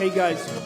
Hey guys.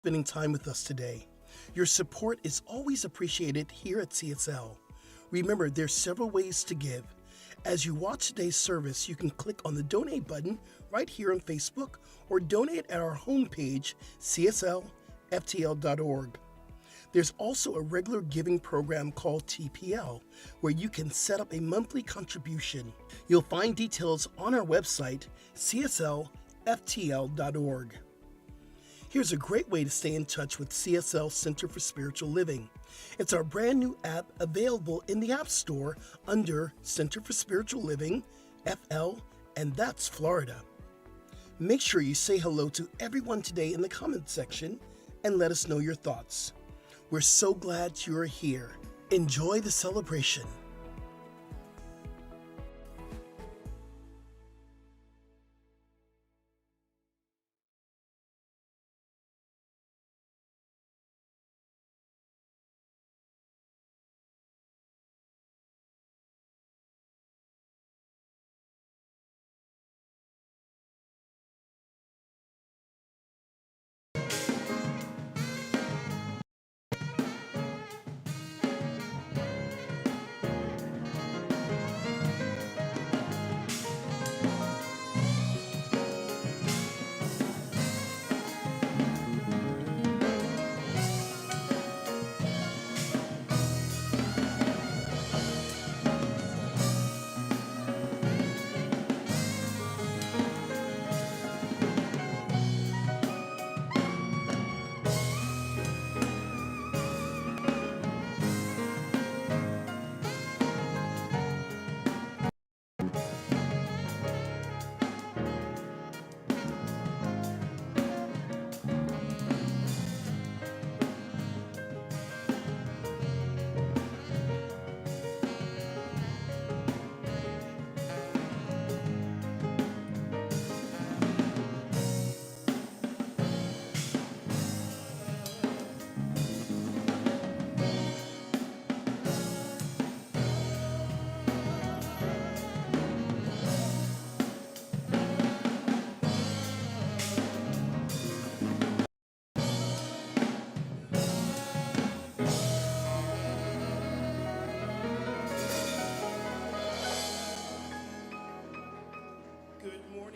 Spending time with us today. Your support is always appreciated here at CSL. Remember, there's several ways to give. As you watch today's service, you can click on the donate button right here on Facebook or donate at our homepage, cslftl.org. There's also a regular giving program called TPL, where you can set up a monthly contribution. You'll find details on our website, cslftl.org. Here's a great way to stay in touch with CSL Center for Spiritual Living. It's our brand new app available in the App Store under Center for Spiritual Living, FL, and that's Florida. Make sure you say hello to everyone today in the comment section and let us know your thoughts. We're so glad you're here. Enjoy the celebration.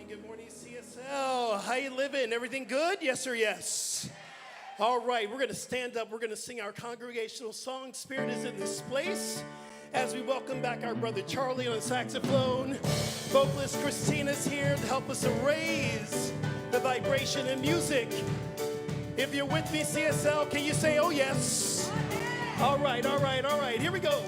Good morning, CSL. How you living? Everything good? Yes or yes? All right, we're going to stand up. We're going to sing our congregational song, Spirit is in this place, as we welcome back our brother Charlie on the saxophone. Vocalist Christina's here to help us raise the vibration in music. If you're with me, CSL, can you say, oh yes? All right, here we go.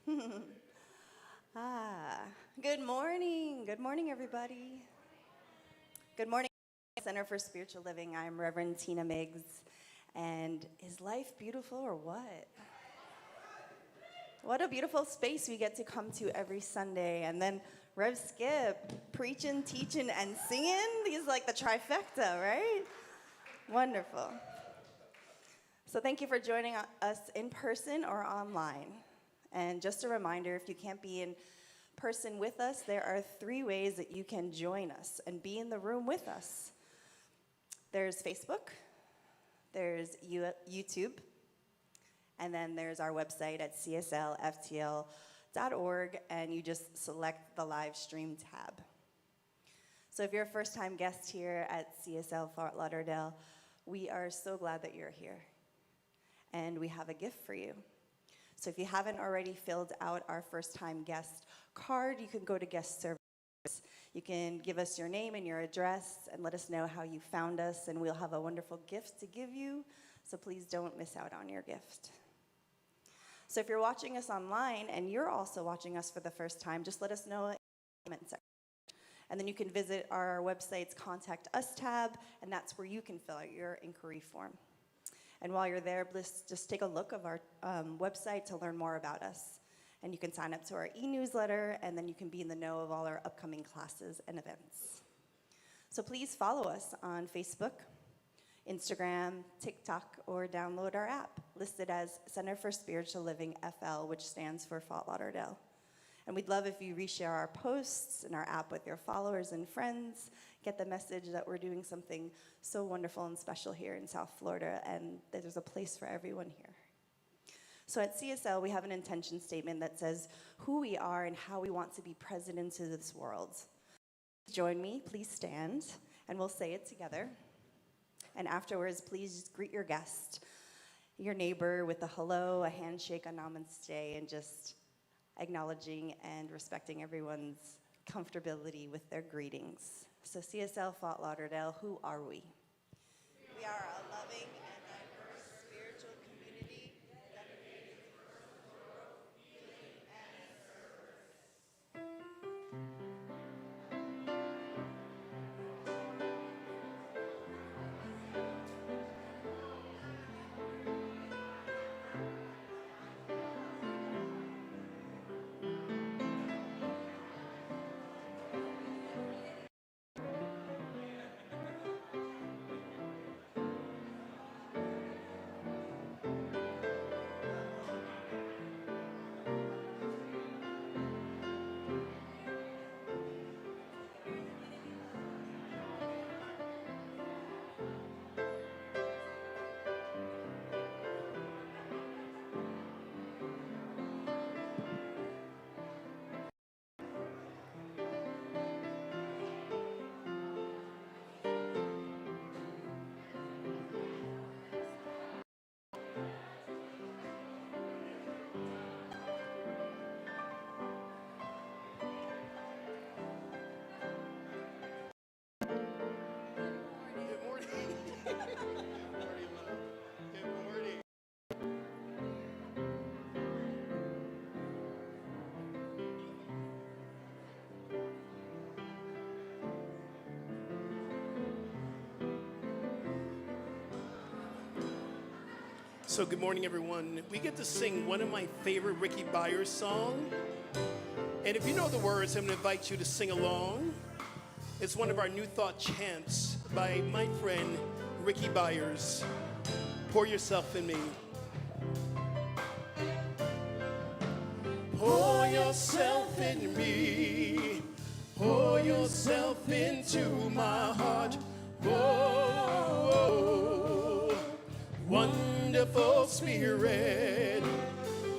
Good morning. Good morning, everybody. Good morning, Center for Spiritual Living. I'm Reverend Tina Miggs. And is life beautiful or what? What a beautiful space we get to come to every Sunday. And then Rev Skip, preaching, teaching, and singing. He's like the trifecta, right? Wonderful. So thank you for joining us in person or online. And just a reminder, if you can't be in person with us, there are 3 ways that you can join us and be in the room with us. There's Facebook, there's YouTube, and then there's our website at cslftl.org, and you just select the live stream tab. So if you're a first-time guest here at CSL Fort Lauderdale, we are so glad that you're here. And we have a gift for you. So if you haven't already filled out our first-time guest card, you can go to guest service. You can give us your name and your address and let us know how you found us, and we'll have a wonderful gift to give you. So please don't miss out on your gift. So if you're watching us online and you're also watching us for the first time, just let us know in the comment section. And then you can visit our website's Contact Us tab, and that's where you can fill out your inquiry form. And while you're there, just take a look of our website to learn more about us. And you can sign up to our e-newsletter, and then you can be in the know of all our upcoming classes and events. So please follow us on Facebook, Instagram, TikTok, or download our app, listed as Center for Spiritual Living FL, which stands for Fort Lauderdale. And we'd love if you reshare our posts and our app with your followers and friends. Get the message that we're doing something so wonderful and special here in South Florida, and that there's a place for everyone here. So at CSL, we have an intention statement that says who we are and how we want to be present into this world. Join me, please stand, and we'll say it together. And afterwards, please greet your guest, your neighbor, with a hello, a handshake, a namaste, and just acknowledging and respecting everyone's comfortability with their greetings. So CSL Fort Lauderdale, who are we? We are a loving and diverse spiritual community dedicated to personal growth, healing, and service. So good morning, everyone. We get to sing one of my favorite Ricky Byers songs. And if you know the words, I'm going to invite you to sing along. It's one of our New Thought chants by my friend Ricky Byers. Pour yourself in me. Pour yourself in me. Pour yourself into my heart. Whoa, wonderful Spirit.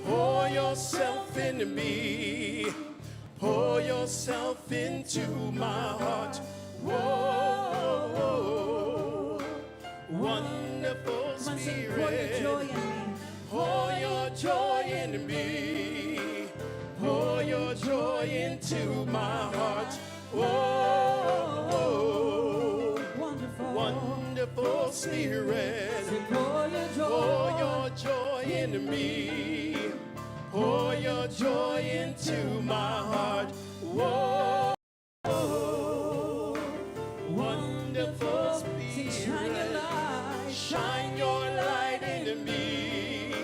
Pour yourself into me. Pour yourself into my heart. Whoa, wonderful Spirit. Pour your joy in me. Pour your joy into my heart. Whoa, wonderful Spirit. Pour your joy in me. Pour your joy into my heart. Whoa, wonderful Spirit. Shine your light into me.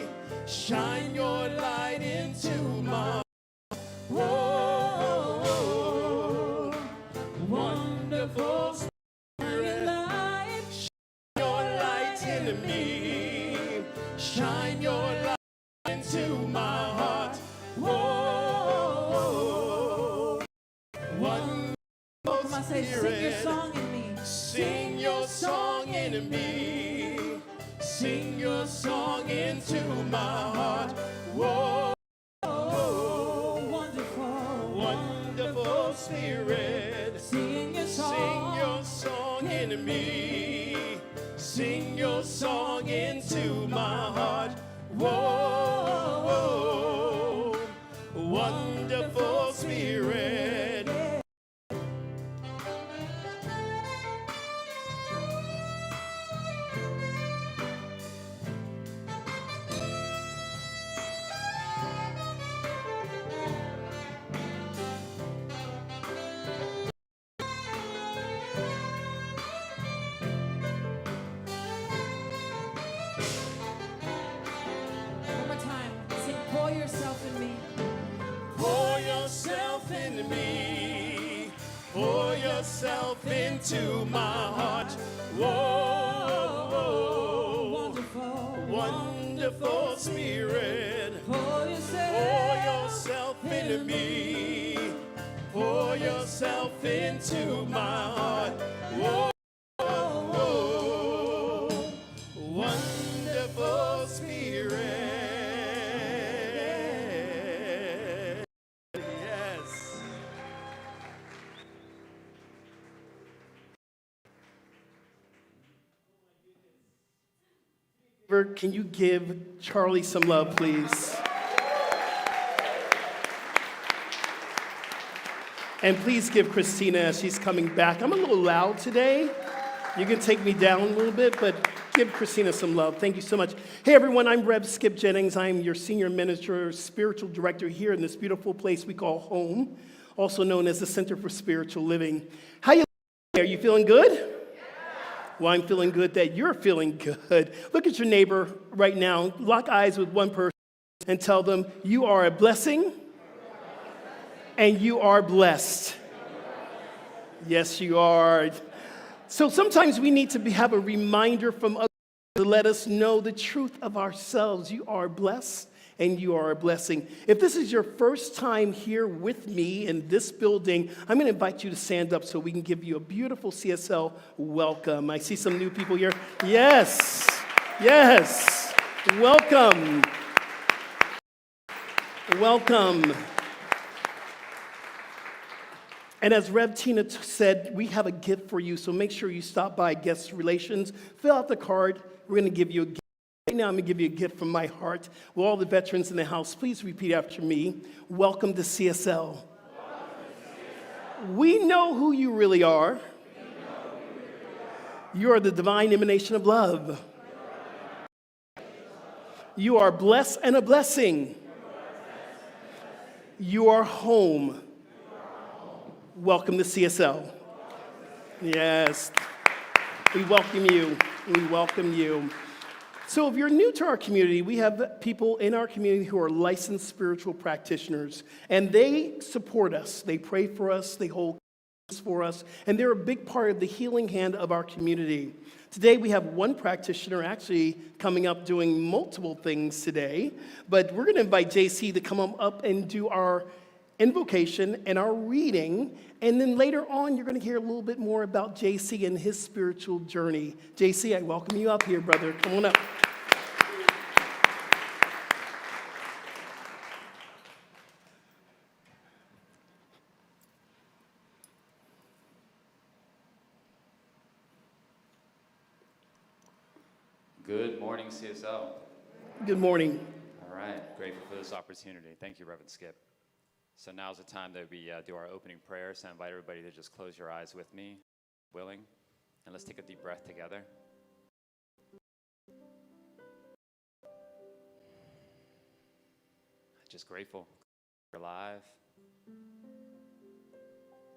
Shine your light into my heart. Whoa, wonderful Spirit. Shine your light into me. Shine your light into my heart. Whoa, wonderful Spirit. Sing your song in me. Sing your song into my heart. Whoa, wonderful Spirit. Sing your song in me. Sing your song into my heart. Whoa, wonderful Spirit. Pour yourself in me. Pour yourself into me. Pour yourself into my heart. Whoa, wonderful Spirit. Pour yourself into me. Pour yourself into my heart. Whoa, wonderful Spirit. Can you give Charlie some love, please? And please give Christina as she's coming back. I'm a little loud today. You can take me down a little bit, but give Christina some love. Thank you so much. Hey, everyone, I'm Rev Skip Jennings. I'm your senior minister, spiritual director here in this beautiful place we call home, also known as the Center for Spiritual Living. How you doing? Are you feeling good? Well, I'm feeling good that you're feeling good. Look at your neighbor right now. Lock eyes with one person and tell them, you are a blessing and you are blessed. Yes, you are. So sometimes we need to have a reminder from others to let us know the truth of ourselves. You are blessed and you are a blessing. If this is your first time here with me in this building, I'm going to invite you to stand up so we can give you a beautiful CSL welcome. I see some new people here. Yes, yes, welcome. Welcome. And as Rev Tina said, we have a gift for you, so make sure you stop by Guest Relations, fill out the card. We're going to give you a gift. Right now, I'm going to give you a gift from my heart. Will all the veterans in the house please repeat after me? Welcome to CSL. We know who you really are. You are the divine emanation of love. You are blessed and a blessing. You are home. Welcome to CSL. Yes. We welcome you. We welcome you. So if you're new to our community, we have people in our community who are licensed spiritual practitioners, and they support us. They pray for us. They hold for us, and they're a big part of the healing hand of our community. Today we have one practitioner actually coming up doing multiple things today, but we're going to invite JC to come up and do our invocation and our reading, and then later on you're going to hear a little bit more about JC and his spiritual journey. JC, I welcome you up here, brother. Come on up. Good morning, CSL. Good morning. All right, grateful for this opportunity. Thank you, Reverend Skip. So now's the time that we do our opening prayer. So I invite everybody to just close your eyes with me, willing, and let's take a deep breath together. I just grateful we're alive.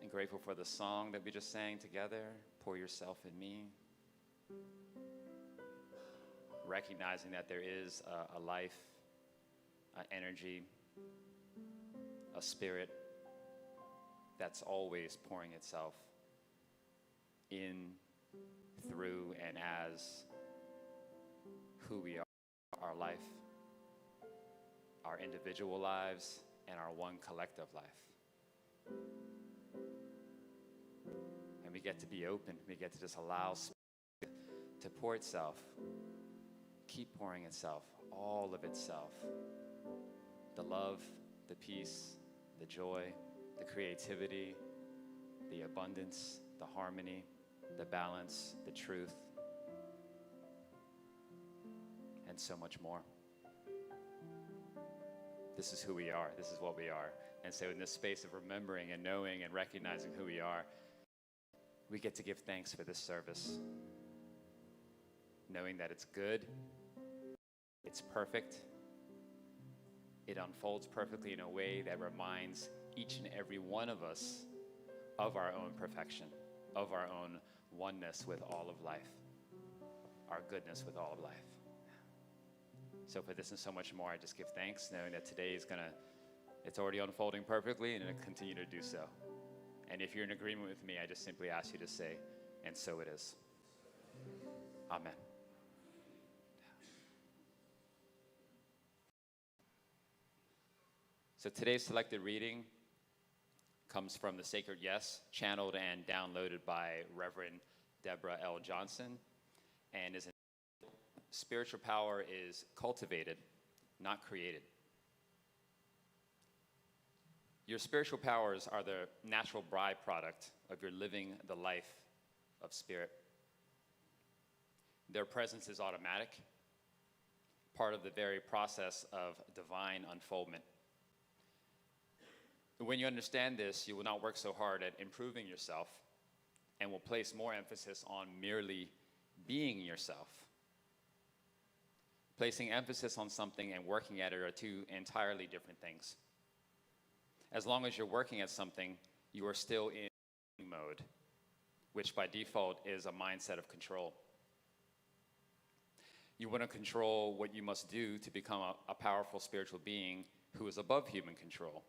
And grateful for the song that we just sang together, Pour Yourself in Me. Recognizing that there is a life, an energy, a spirit that's always pouring itself in, through, and as who we are, our life, our individual lives, and our one collective life. And we get to be open. We get to just allow spirit to pour itself, keep pouring itself, all of itself. The love, the peace, the joy, the creativity, the abundance, the harmony, the balance, the truth, and so much more. This is who we are. This is what we are. And so in this space of remembering and knowing and recognizing who we are, we get to give thanks for this service, knowing that it's good, it's perfect, it unfolds perfectly in a way that reminds each and every one of us of our own perfection, of our own oneness with all of life, our goodness with all of life. So for this and so much more, I just give thanks, knowing that today is it's already unfolding perfectly, and it'll continue to do so. And if you're in agreement with me, I just simply ask you to say, and so it is. Amen. So today's selected reading comes from the Sacred Yes, channeled and downloaded by Reverend Deborah L. Johnson, and is spiritual power is cultivated, not created. Your spiritual powers are the natural byproduct of your living the life of spirit. Their presence is automatic, part of the very process of divine unfoldment. When you understand this, you will not work so hard at improving yourself and will place more emphasis on merely being yourself. Placing emphasis on something and working at it are two entirely different things. As long as you're working at something, you are still in mode, which by default is a mindset of control. You want to control what you must do to become a powerful spiritual being who is above human control.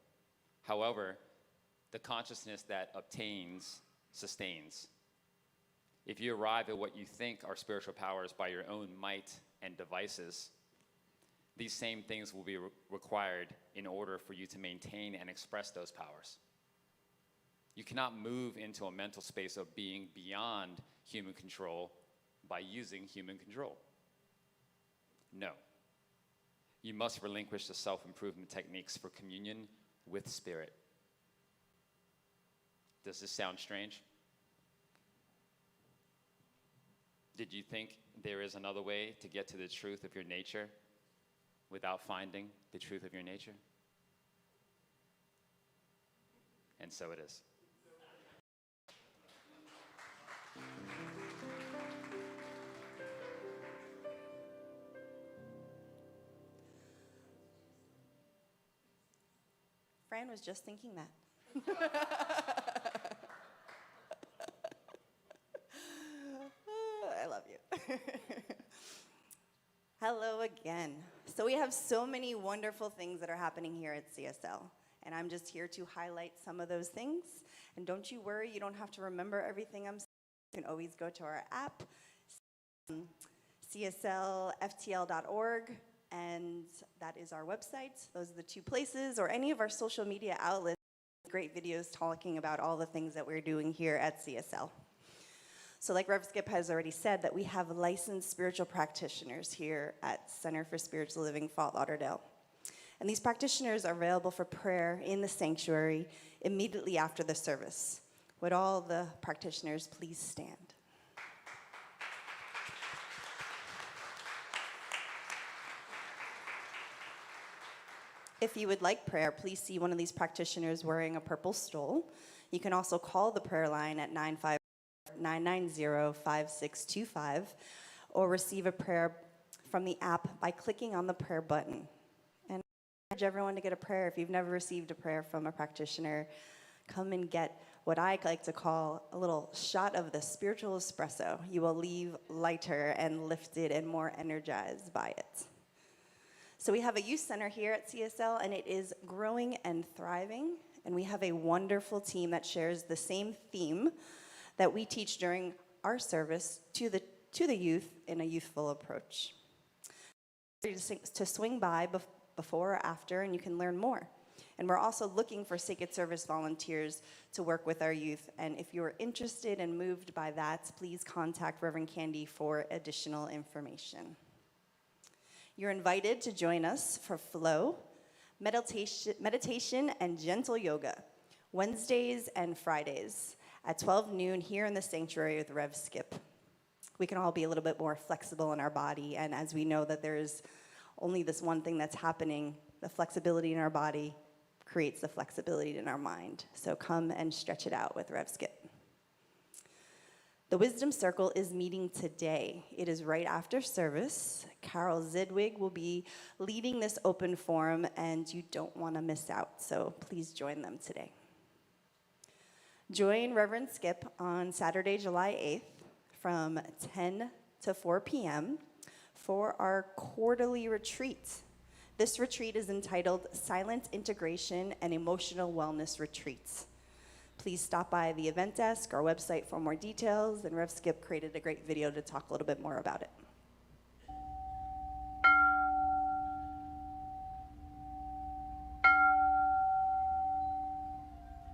However, the consciousness that obtains sustains. If you arrive at what you think are spiritual powers by your own might and devices, these same things will be required in order for you to maintain and express those powers. You cannot move into a mental space of being beyond human control by using human control. No. You must relinquish the self-improvement techniques for communion with spirit. Does this sound strange? Did you think there is another way to get to the truth of your nature without finding the truth of your nature? And so it is. Fran was just thinking that. I love you. Hello again. So we have so many wonderful things that are happening here at CSL, and I'm just here to highlight some of those things. And don't you worry, you don't have to remember everything I'm saying. You can always go to our app, cslftl.org, and that is our website. Those are the two places, or any of our social media outlets. Great videos talking about all the things that we're doing here at CSL. So like Rev Skip has already said, that we have licensed spiritual practitioners here at Center for Spiritual Living, Fort Lauderdale. And these practitioners are available for prayer in the sanctuary immediately after the service. Would all the practitioners please stand? If you would like prayer, please see one of these practitioners wearing a purple stole. You can also call the prayer line at 990-5625 or receive a prayer from the app by clicking on the prayer button. And encourage everyone to get a prayer. If you've never received a prayer from a practitioner, come and get what I like to call a little shot of the spiritual espresso. You will leave lighter and lifted and more energized by it. So we have a youth center here at CSL, and it is growing and thriving. And we have a wonderful team that shares the same theme that we teach during our service to the youth in a youthful approach. To swing by before or after, and you can learn more. And we're also looking for Sacred Service volunteers to work with our youth. And if you're interested and moved by that, please contact Reverend Candy for additional information. You're invited to join us for flow, meditation and gentle yoga, Wednesdays and Fridays at 12 noon here in the sanctuary with Rev Skip. We can all be a little bit more flexible in our body, and as we know that there's only this one thing that's happening, the flexibility in our body creates the flexibility in our mind. So come and stretch it out with Rev Skip. The Wisdom Circle is meeting today. It is right after service. Carol Zidwig will be leading this open forum, and you don't want to miss out, so please join them today. Join Reverend Skip on Saturday, July 8th from 10 to 4 p.m. for our quarterly retreat. This retreat is entitled Silent Integration and Emotional Wellness Retreats. Please stop by the event desk, our website for more details, and Rev Skip created a great video to talk a little bit more about it.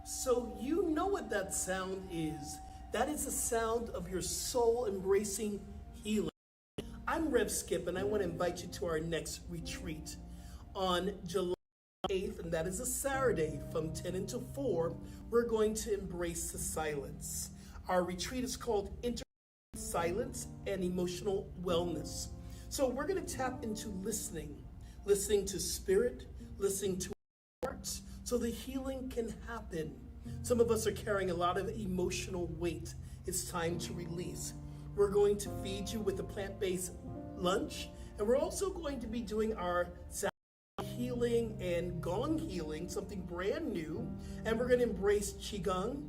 So you know what that sound is. That is the sound of your soul embracing healing. I'm Rev Skip, and I want to invite you to our next retreat on July 8th, and that is a Saturday from 10 until 4. We're going to embrace the silence. Our retreat is called Silence and Emotional Wellness. So we're going to tap into listening to spirit, listening to hearts, so the healing can happen. Some of us are carrying a lot of emotional weight. It's time to release. We're going to feed you with a plant-based lunch, and we're also going to be doing our healing and gong healing, something brand new, and we're going to embrace qigong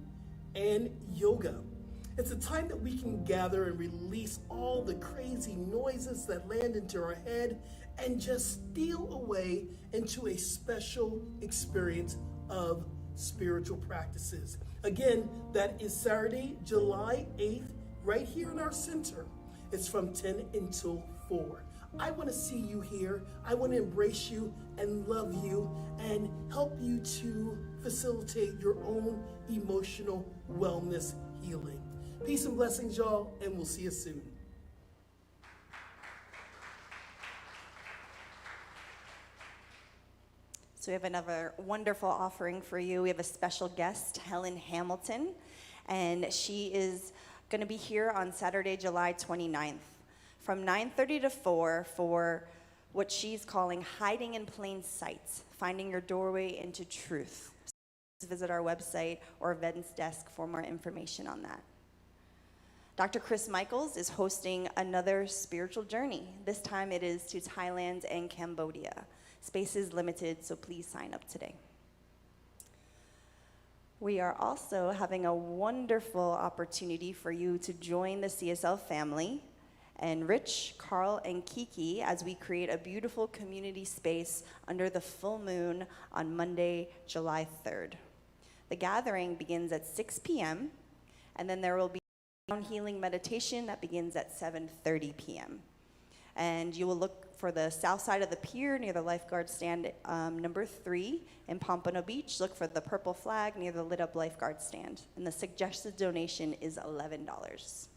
and yoga. It's a time that we can gather and release all the crazy noises that land into our head and just steal away into a special experience of spiritual practices. Again, that is Saturday, July 8th, right here in our center. It's from 10 until 4. I want to see you here. I want to embrace you and love you and help you to facilitate your own emotional wellness healing. Peace and blessings, y'all, and we'll see you soon. So we have another wonderful offering for you. We have a special guest, Helen Hamilton, and she is going to be here on Saturday, July 29th from 9:30 to 4 for what she's calling Hiding in Plain Sight, Finding Your Doorway into Truth. So please visit our website or events desk for more information on that. Dr. Chris Michaels is hosting another spiritual journey. This time it is to Thailand and Cambodia. Space is limited, so please sign up today. We are also having a wonderful opportunity for you to join the CSL family and Rich, Carl, and Kiki as we create a beautiful community space under the full moon on Monday, July 3rd. The gathering begins at 6 p.m., and then there will be healing meditation that begins at 7:30 p.m. And you will look for the south side of the pier near the lifeguard stand number 3 in Pompano Beach. Look for the purple flag near the lit up lifeguard stand. And the suggested donation is $11.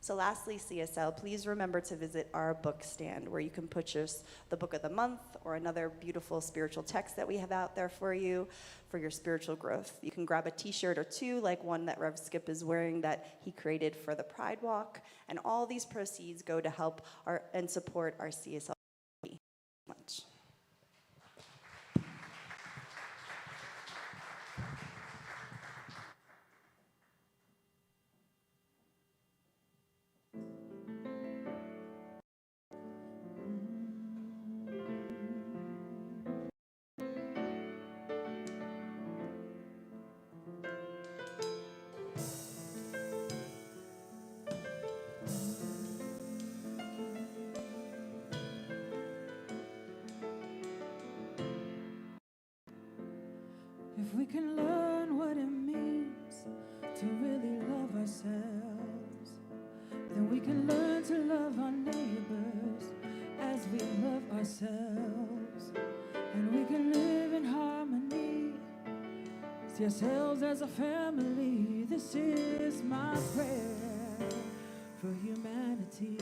So lastly, CSL, please remember to visit our book stand where you can purchase the book of the month or another beautiful spiritual text that we have out there for you for your spiritual growth. You can grab a t-shirt or two like one that Rev Skip is wearing that he created for the Pride Walk. And all these proceeds go to help and support our CSL. Much. If we can learn what it means to really love ourselves, then we can learn to love our neighbors as we love ourselves. And we can live in harmony, see ourselves as a family. This is my prayer for humanity.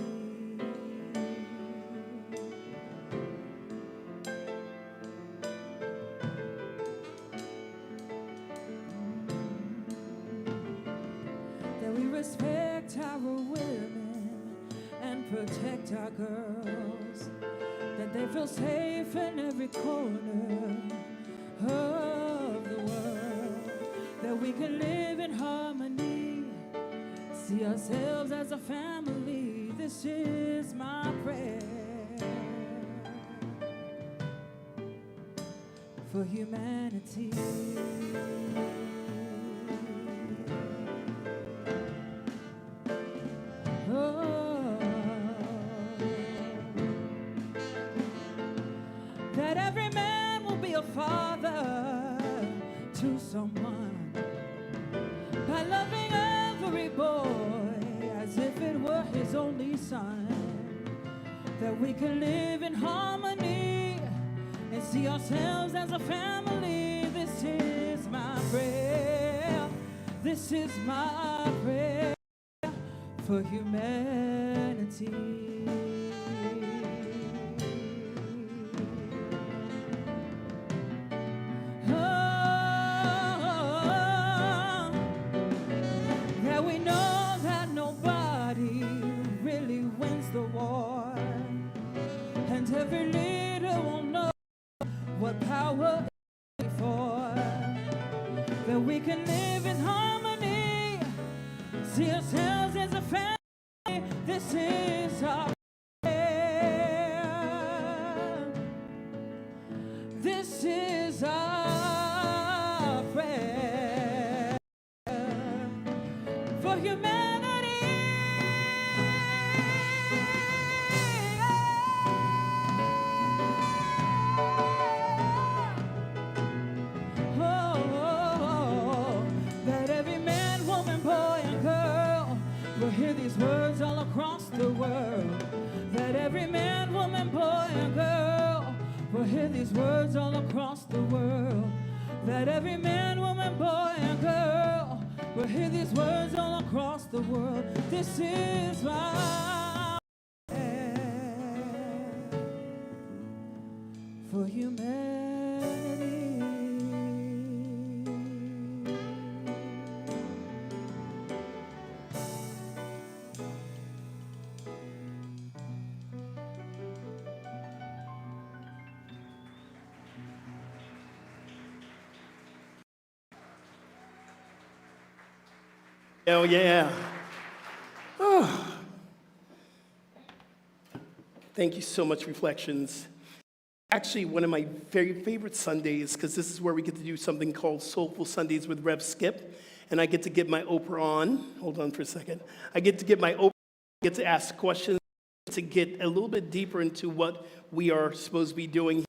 That we respect our women and protect our girls, that they feel safe in every corner of the world, that we can live in harmony, see ourselves as a family. This is my prayer for humanity. That every man will be a father to someone by loving every boy as if it were his only son. That we can live in harmony and see ourselves as a family. This is my prayer. This is my prayer for humanity. That we know that nobody really wins the war, and every leader will know what power is for. That we can live in harmony, see ourselves as a family. This is our prayer. This is our prayer for humanity. That every man, woman, boy, and girl will hear these words all across the world. That every man, woman, boy, and girl will hear these words all across the world. That every man, woman, boy, and girl will hear these words all across the world. This is my prayer for humanity. Oh, yeah. Oh. Thank you so much, Reflections. Actually, one of my very favorite Sundays, because this is where we get to do something called Soulful Sundays with Rev Skip, and I get to get my Oprah on. Hold on for a second. I get to get my Oprah, get to ask questions, to get a little bit deeper into what we are supposed to be doing,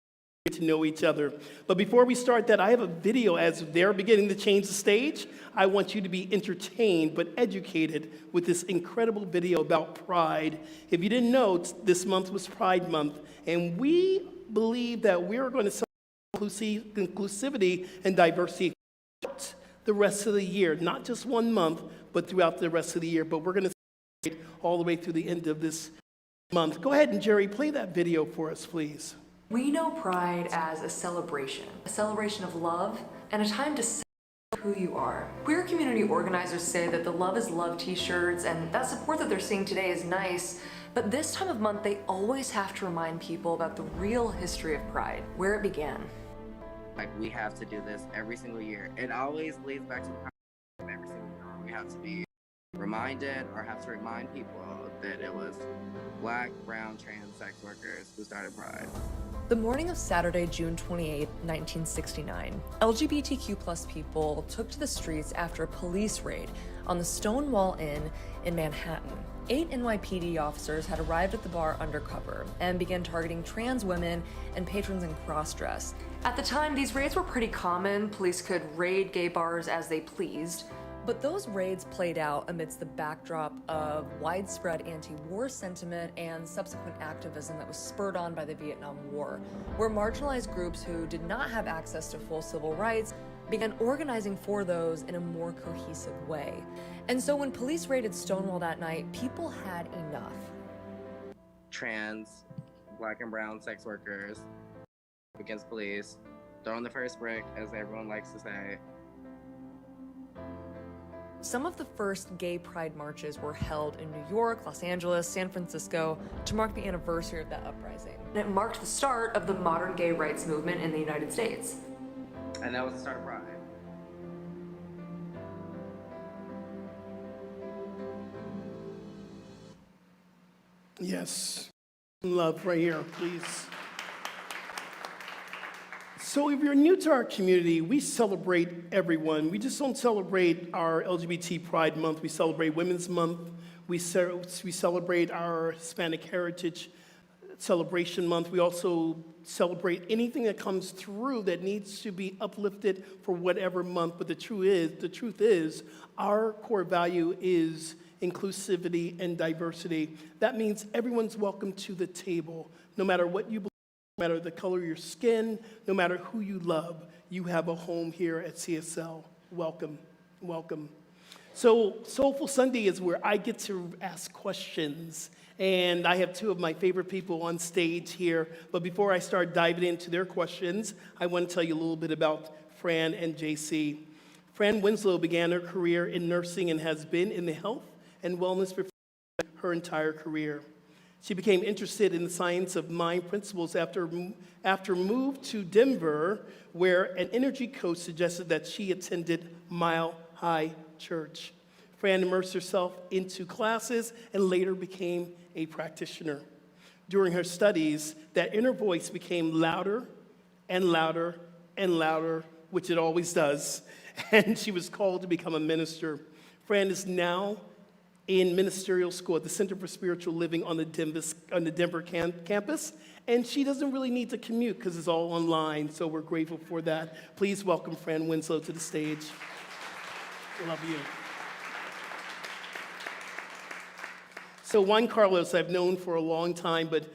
get to know each other. But before we start that, I have a video as they're beginning to change the stage. I want you to be entertained but educated with this incredible video about pride. If you didn't know, this month was Pride Month, and we believe that we're going to celebrate inclusivity and diversity throughout the rest of the year, not just 1 month, but throughout the rest of the year. But we're going to celebrate all the way through the end of this month. Go ahead and Jerry, play that video for us, please. We know Pride as a celebration of love and a time to celebrate who you are. Queer community organizers say that the Love is Love t-shirts and that support that they're seeing today is nice, but this time of month they always have to remind people about the real history of Pride, where it began. Like, we have to do this every single year. It always leads back to the every single year. We have to be reminded or have to remind people that it was Black, brown, trans sex workers who started Pride. The morning of Saturday, June 28, 1969, LGBTQ+ people took to the streets after a police raid on the Stonewall Inn in Manhattan. 8 NYPD officers had arrived at the bar undercover and began targeting trans women and patrons in cross-dress. At the time, these raids were pretty common. Police could raid gay bars as they pleased. But those raids played out amidst the backdrop of widespread anti-war sentiment and subsequent activism that was spurred on by the Vietnam War, where marginalized groups who did not have access to full civil rights began organizing for those in a more cohesive way. And so when police raided Stonewall that night, people had enough. Trans, black and brown sex workers against police, throwing the first brick, as everyone likes to say. Some of the first gay pride marches were held in New York, Los Angeles, San Francisco to mark the anniversary of that uprising. And it marked the start of the modern gay rights movement in the United States. And that was the start of Pride. Yes. Love right here, please. So if you're new to our community, we celebrate everyone. We just don't celebrate our LGBT Pride Month. We celebrate Women's Month. We celebrate our Hispanic Heritage Celebration Month. We also celebrate anything that comes through that needs to be uplifted for whatever month. But the truth is, our core value is inclusivity and diversity. That means everyone's welcome to the table, no matter what you believe. No matter the color of your skin, no matter who you love, you have a home here at CSL. Welcome, welcome. So Soulful Sunday is where I get to ask questions, and I have two of my favorite people on stage here. But before I start diving into their questions, I want to tell you a little bit about Fran and JC. Fran Winslow began her career in nursing and has been in the health and wellness for her entire career. She became interested in the science of mind principles after move to Denver, where an energy coach suggested that she attended Mile High Church. Fran immersed herself into classes and later became a practitioner. During her studies, that inner voice became louder and louder and louder, which it always does, and she was called to become a minister. Fran is now in ministerial school at the Center for Spiritual Living on the Denver campus, and she doesn't really need to commute because it's all online, so we're grateful for that. Please welcome Fran Winslow to the stage. Love you. So Juan Carlos I've known for a long time, but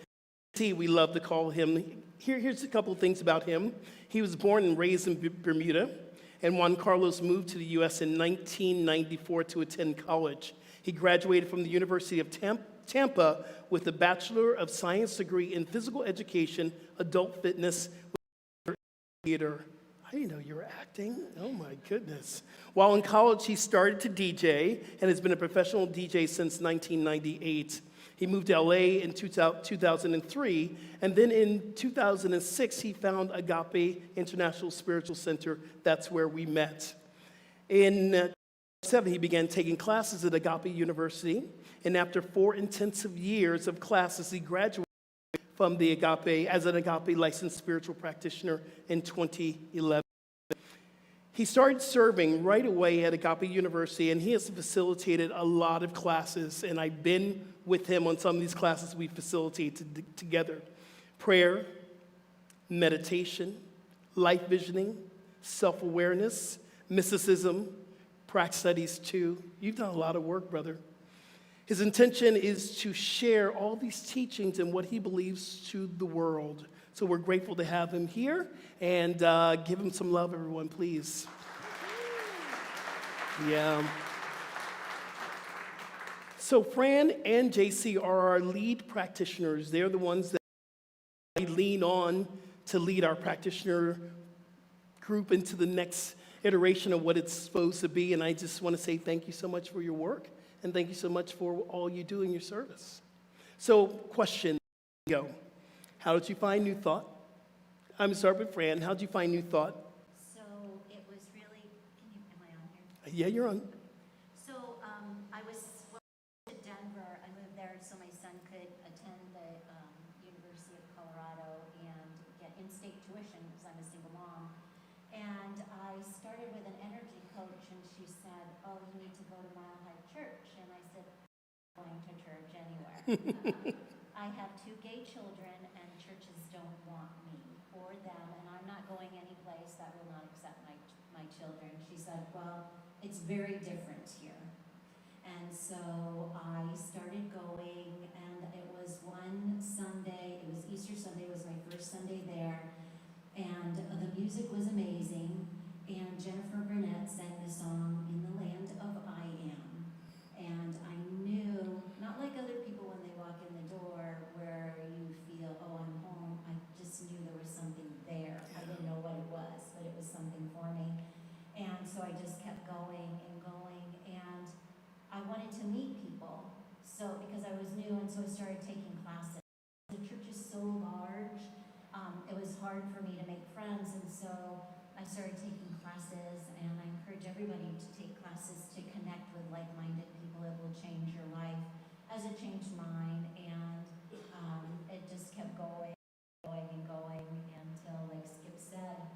we love to call him. Here's a couple of things about him. He was born and raised in Bermuda, and Juan Carlos moved to the U.S. in 1994 to attend college. He graduated from the University of Tampa with a Bachelor of Science degree in Physical Education, Adult Fitness, with theater. I didn't know you were acting. Oh my goodness. While in college, he started to DJ and has been a professional DJ since 1998. He moved to LA in 2003, and then in 2006, he found Agape International Spiritual Center. That's where we met. In 2007, he began taking classes at Agape University, and after 4 intensive years of classes, he graduated from the Agape as an Agape licensed spiritual practitioner in 2011. He started serving right away at Agape University, and he has facilitated a lot of classes, and I've been with him on some of these classes we facilitated together. Prayer, meditation, life visioning, self-awareness, mysticism, practice studies too. You've done a lot of work, brother. His intention is to share all these teachings and what he believes to the world. So we're grateful to have him here, and give him some love, everyone, please. Yeah. So Fran and JC are our lead practitioners. They're the ones that we lean on to lead our practitioner group into the next iteration of what it's supposed to be, and I just want to say thank you so much for your work, and thank you so much for all you do in your service. So, question, go. How did you find New Thought? I'm going to start with Fran. How did you find New Thought? So it was really, am I on here? Yeah, you're on. So I was to Denver. I moved there so my son could attend the University of Colorado, and started with an energy coach, and she said, "Oh, you need to go to Mile High Church." And I said, "I'm going to church anywhere." I have 2 gay children, and churches don't want me or them, and I'm not going any place that will not accept my children. She said, "Well, it's very different here." And so I started going, and it was one Sunday, it was Easter Sunday, it was my first Sunday there, and the music was amazing, and Jennifer Burnett sang the song, "In the Land of I Am," and I knew, not like other people when they walk in the door where you feel, "Oh, I'm home," I just knew there was something there. I didn't know what it was, but it was something for me, and so I just kept going and going, and I wanted to meet people, so because I was new, and so I started taking classes. The church is so large, it was hard for me to make friends, and so I started taking classes, and I encourage everybody to take classes to connect with like-minded people. It will change your life, as it changed mine, and it just kept going and going until, like Skip said,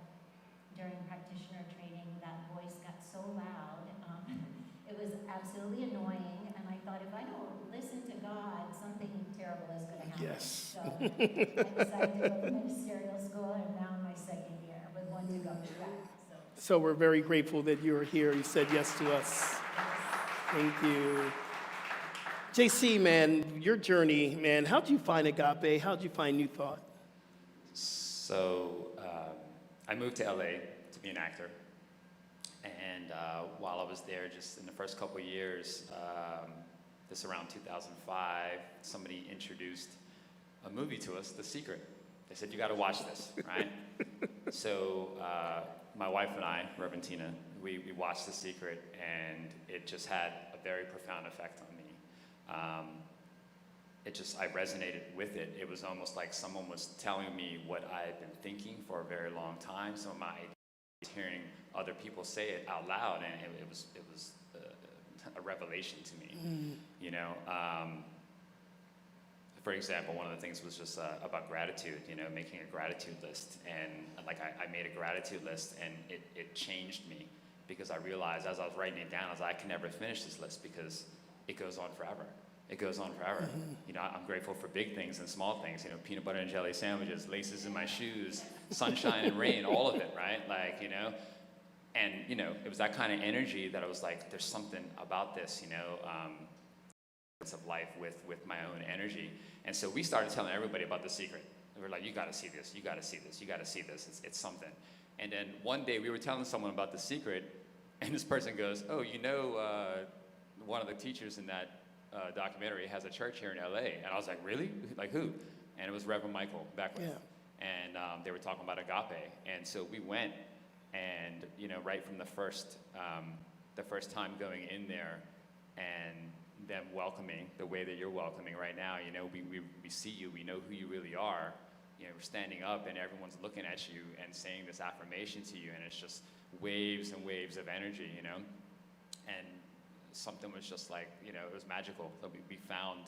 during practitioner training, that voice got so loud. It was absolutely annoying, and I thought, if I don't listen to God, something terrible is going to happen. Yes. So I decided to go to ministerial school, and now I'm my 2nd year with 1 to go. Yeah, So we're very grateful that you are here. You said yes to us. Thank you. JC, man, your journey, man, how'd you find agape? How'd you find New Thought? So I moved to LA to be an actor. And while I was there, just in the first couple of years, this around 2005, somebody introduced a movie to us, The Secret. They said, "You got to watch this," right? So my wife and I, Reverend Tina, we watched The Secret, and it just had a very profound effect on me. I resonated with it. It was almost like someone was telling me what I had been thinking for a very long time. So my hearing other people say it out loud, and it was a revelation to me. You know, for example, one of the things was just about gratitude. You know, making a gratitude list, and like I made a gratitude list, and it changed me, because I realized as I was writing it down, I was like, I can never finish this list because it goes on forever. It goes on forever. You know, I'm grateful for big things and small things. You know, peanut butter and jelly sandwiches, laces in my shoes, sunshine and rain, all of it, right? Like, you know, and, you know, it was that kind of energy that I was like, there's something about this, you know, of life with my own energy. And so we started telling everybody about The Secret. We were like, you got to see this, you got to see this, you got to see this. It's something. And then one day we were telling someone about The Secret, and this person goes, "Oh, you know, one of the teachers in that documentary has a church here in LA." And I was like, "Really? Like who?" And it was Reverend Michael Beckwith. Yeah. And they were talking about agape. And so we went, and, you know, right from the first time going in there, and them welcoming the way that you're welcoming right now, you know, we see you, we know who you really are. You know, we're standing up, and everyone's looking at you and saying this affirmation to you, and it's just waves and waves of energy, you know. And something was just like, you know, it was magical that we found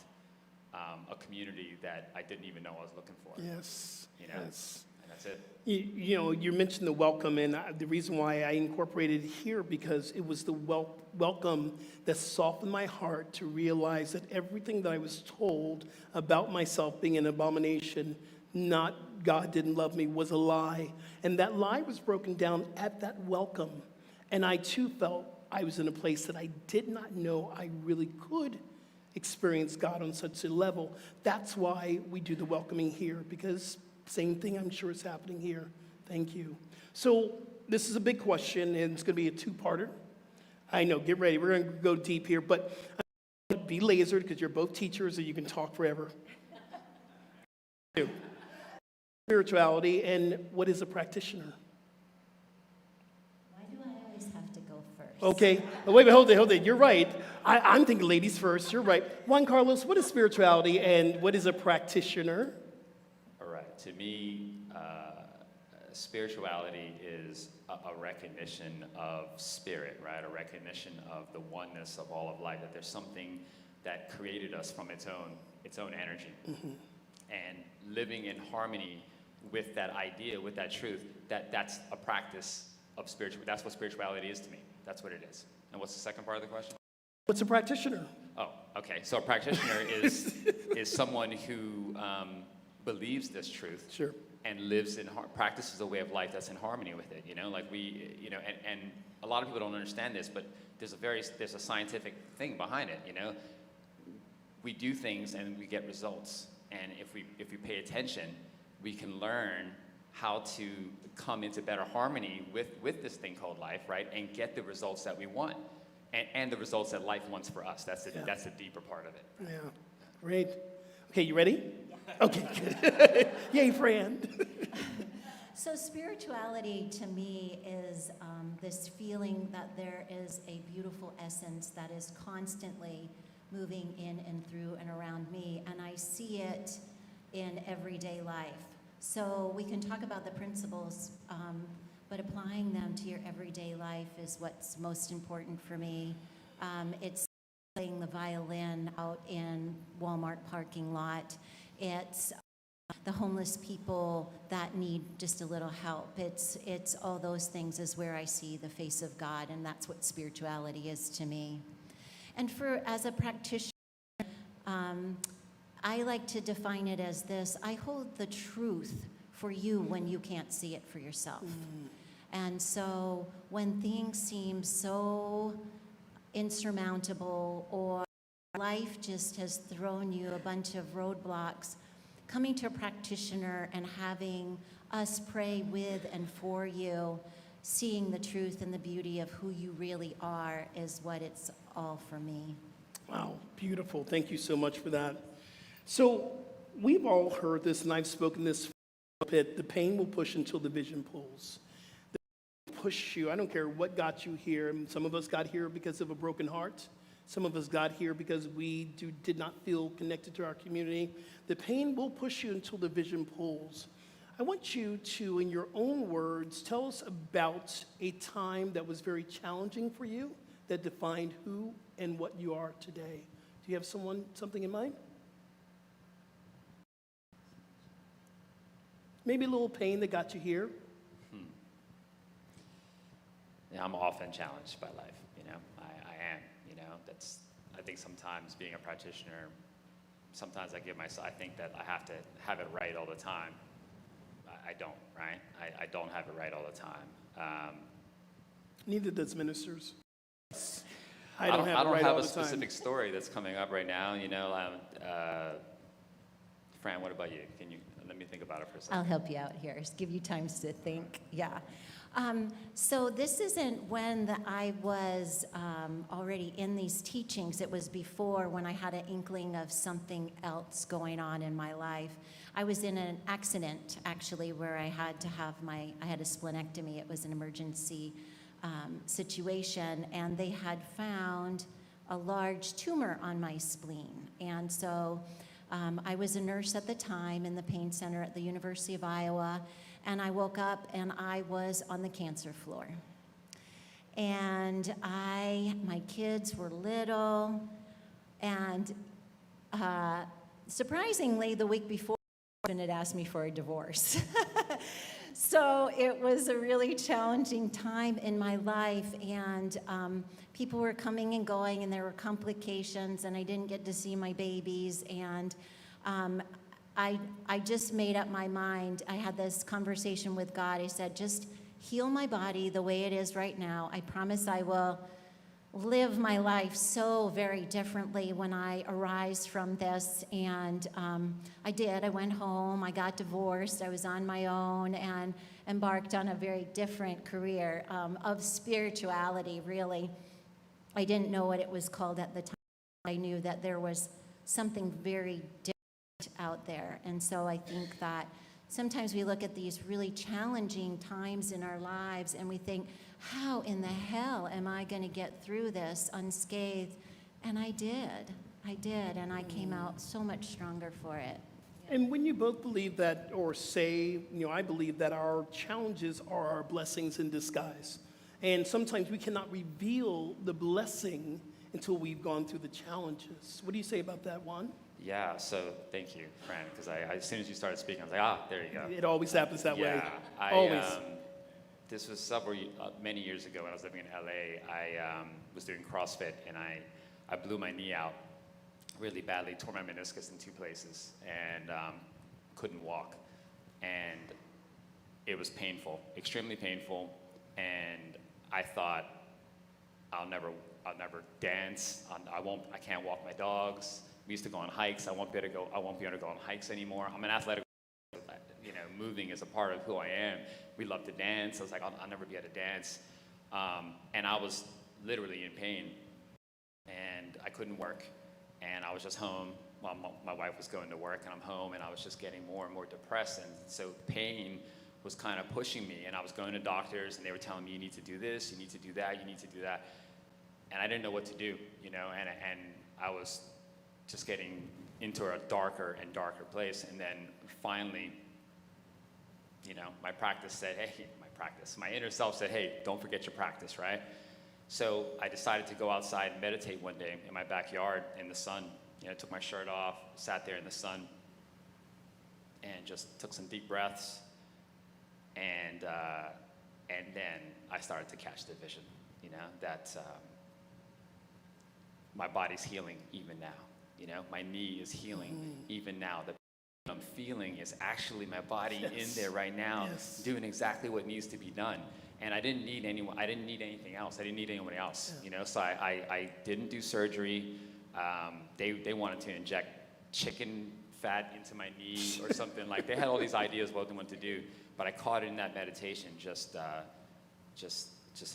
a community that I didn't even know I was looking for. Yes. You know, Yes. and that's it. You know, you mentioned the welcome, and the reason why I incorporated it here, because it was the welcome that softened my heart to realize that everything that I was told about myself being an abomination, not God didn't love me, was a lie. And that lie was broken down at that welcome. And I too felt I was in a place that I did not know I really could experience God on such a level. That's why we do the welcoming here, because same thing I'm sure is happening here. Thank you. So this is a big question, and it's going to be a two-parter. I know, get ready. We're going to go deep here, but I'm going to be lasered because you're both teachers and you can talk forever. Spirituality, and what is a practitioner? why do I always have to go first? Okay, wait, hold it. You're right. I'm thinking ladies first. You're right. Juan Carlos, what is spirituality, and what is a practitioner? All right. To me, spirituality is a recognition of spirit, right? A recognition of the oneness of all of life, that there's something that created us from its own energy. Mm-hmm. And living in harmony with that idea, with that truth, that's a practice of spiritual. That's what spirituality is to me. That's what it is. And what's the second part of the question? What's a practitioner? Oh, okay. So a practitioner is someone who believes this truth, Sure. and lives in practices a way of life that's in harmony with it. You know, like and a lot of people don't understand this, but there's a scientific thing behind it. You know, we do things and we get results, and if we pay attention, we can learn how to come into better harmony with this thing called life, right? And get the results that we want, and the results that life wants for us. That's the deeper part of it. Yeah, great. Okay, you ready? Yeah. Okay, good. Yay, Fran. So spirituality to me is this feeling that there is a beautiful essence that is constantly moving in and through and around me, and I see it in everyday life. So we can talk about the principles, but applying them to your everyday life is what's most important for me. It's playing the violin out in Walmart parking lot. It's the homeless people that need just a little help. It's all those things is where I see the face of God, and that's what spirituality is to me. And as a practitioner, I like to define it as this: I hold the truth for you when you can't see it for yourself. And so when things seem so insurmountable, or life just has thrown you a bunch of roadblocks, coming to a practitioner and having us pray with and for you, seeing the truth and the beauty of who you really are, is what it's all for me. Wow, beautiful. Thank you so much for that. So we've all heard this, and I've spoken this pit: the pain will push until the vision pulls. The pain will push you. I don't care what got you here. Some of us got here because of a broken heart. Some of us got here because we did not feel connected to our community. The pain will push you until the vision pulls. I want you to, in your own words, tell us about a time that was very challenging for you, that defined who and what you are today. Do you have something in mind? Maybe a little pain that got you here. Yeah, I'm often challenged by life. You know, I am. You know, I think sometimes being a practitioner, sometimes I think that I have to have it right all the time. I don't, right? I don't have it right all the time. Neither does ministers. I don't have a specific story that's coming up right now. You know, Fran, what about you? Can you let me think about it for a second? I'll help you out here. Just give you time to think. Yeah. So this isn't when I was already in these teachings. It was before, when I had an inkling of something else going on in my life. I was in an accident, actually, where I had to have I had a splenectomy. It was an emergency situation, and they had found a large tumor on my spleen. And so I was a nurse at the time in the pain center at the University of Iowa, and I woke up and I was on the cancer floor. And my kids were little, and surprisingly, the week before, my husband had asked me for a divorce. So it was a really challenging time in my life, and people were coming and going, and there were complications, and I didn't get to see my babies, and I just made up my mind. I had this conversation with God. I said, just heal my body the way it is right now. I promise I will live my life so very differently when I arise from this. And I did. I went home. I got divorced. I was on my own and embarked on a very different career of spirituality, really. I didn't know what it was called at the time. I knew that there was something very different out there. And so I think that sometimes we look at these really challenging times in our lives and we think, how in the hell am I going to get through this unscathed? And I did, and I came out so much stronger for it. And when you both believe that, or say, I believe that our challenges are our blessings in disguise. And sometimes we cannot reveal the blessing until we've gone through the challenges. What do you say about that, Juan? Yeah, so thank you, Fran, because as soon as you started speaking, I was like, there you go. It always happens that way. Yeah, Always. this was many years ago when I was living in LA. I was doing CrossFit, and I blew my knee out really badly, tore my meniscus in 2 places, and couldn't walk. And it was painful, extremely painful. And I thought, I'll never dance. I can't walk my dogs. We used to go on hikes. I won't be able to go on hikes anymore. I'm an athletic. Moving is a part of who I am. We love to dance. I was like, I'll never be able to dance. And I was literally in pain, and I couldn't work. And I was just home while my wife was going to work, and I'm home, and I was just getting more and more depressed. And so pain was kind of pushing me, and I was going to doctors, and they were telling me, you need to do this, you need to do that, you need to do that. And I didn't know what to do, and I was just getting into a darker and darker place. And then finally, my inner self said, hey, don't forget your practice, right? So I decided to go outside and meditate one day in my backyard in the sun. Took my shirt off, sat there in the sun, and just took some deep breaths. And then I started to catch the vision, that my body's healing even now. My knee is healing even now. The I'm feeling is actually my body in there right now, doing exactly what needs to be done. And I didn't need anyone. I didn't need anything else. I didn't need anyone else. So I didn't do surgery. They wanted to inject chicken fat into my knee or something. Like, they had all these ideas what they wanted to do, but I caught it in that meditation. Just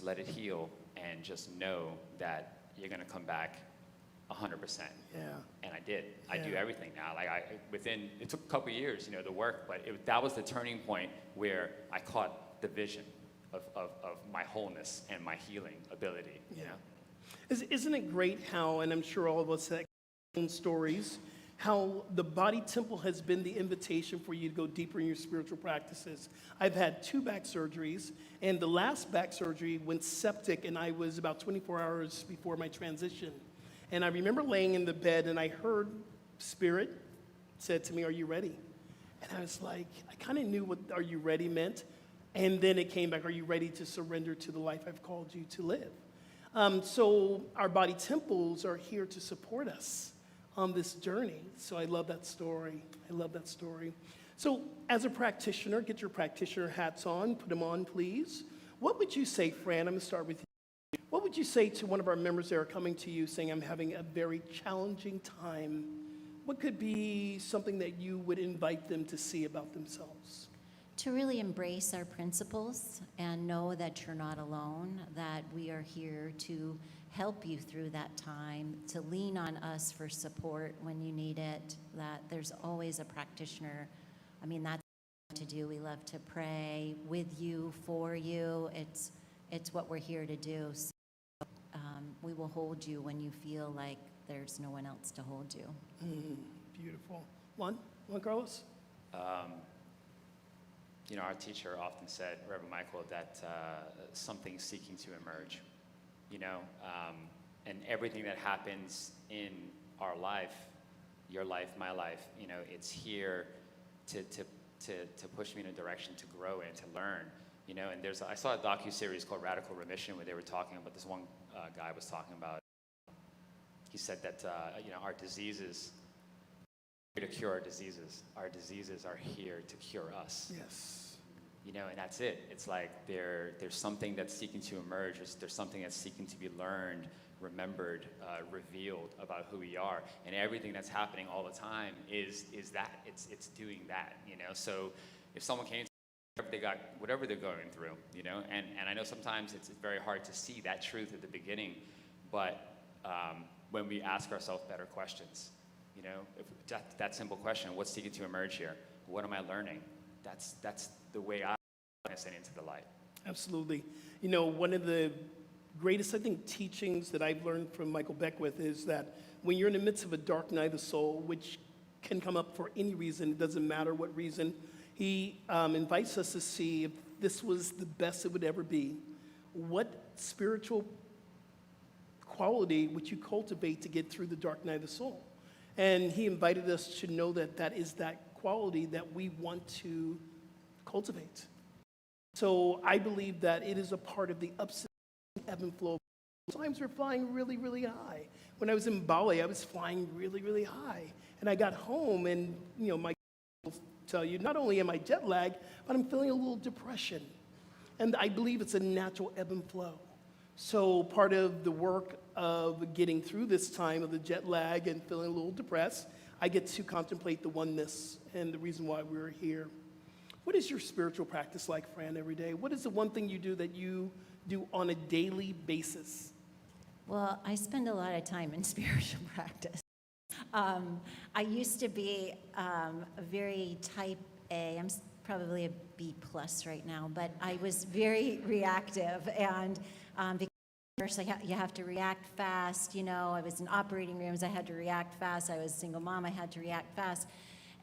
let it heal, and just know that you're gonna come back 100%. Yeah. And I did. I do everything now. Like, it took a couple of years, to work, but that was the turning point where I caught the vision of my wholeness and my healing ability. Isn't it great how, and I'm sure all of us have own stories, how the body temple has been the invitation for you to go deeper in your spiritual practices. I've had 2 back surgeries, and the last back surgery went septic, and I was about 24 hours before my transition. And I remember laying in the bed, and I heard Spirit said to me, are you ready? And I was like, I kind of knew what are you ready meant. And then it came back, are you ready to surrender to the life I've called you to live? So our body temples are here to support us on this journey. So I love that story. So as a practitioner, get your practitioner hats on, put them on, please. What would you say, Fran? I'm going to start with you. What would you say to one of our members that are coming to you saying, I'm having a very challenging time? What could be something that you would invite them to see about themselves? To really embrace our principles and know that you're not alone, that we are here to help you through that time, to lean on us for support when you need it, that there's always a practitioner. I mean, that's what we love to do. We love to pray with you, for you. It's what we're here to do. So, we will hold you when you feel like there's no one else to hold you. Beautiful. Juan Carlos? Our teacher often said, Reverend Michael, that something's seeking to emerge, and everything that happens in our life, your life, my life, it's here to push me in a direction to grow and to learn, and I saw a docuseries called Radical Remission where they were talking about, this one guy was talking about, he said that, our diseases, to cure our diseases are here to cure us. Yes. And that's it. It's like there's something that's seeking to emerge. There's something that's seeking to be learned, remembered, revealed about who we are. And everything that's happening all the time is that. It's doing that, So if someone came to whatever they're going through, and I know sometimes it's very hard to see that truth at the beginning, but when we ask ourselves better questions, if that simple question, what's seeking to emerge here? What am I learning? That's the way I listen into the light. Absolutely. One of the greatest, I think, teachings that I've learned from Michael Beckwith is that when you're in the midst of a dark night of the soul, which can come up for any reason, it doesn't matter what reason, he invites us to see if this was the best it would ever be. What spiritual quality would you cultivate to get through the dark night of the soul? And he invited us to know that is that quality that we want to cultivate. So I believe that it is a part of the ups and ebb and flow. Sometimes we're flying really, really high. When I was in Bali, I was flying really, really high. And I got home and, my will tell you, not only am I jet lagged, but I'm feeling a little depression. And I believe it's a natural ebb and flow. So part of the work of getting through this time of the jet lag and feeling a little depressed, I get to contemplate the oneness and the reason why we're here. What is your spiritual practice like, Fran, every day? What is the one thing you do that you do on a daily basis? Well, I spend a lot of time in spiritual practice. I used to be a very type A. I'm probably a B plus right now, but I was very reactive, and because you have to react fast. I was in operating rooms, I had to react fast. I was a single mom, I had to react fast,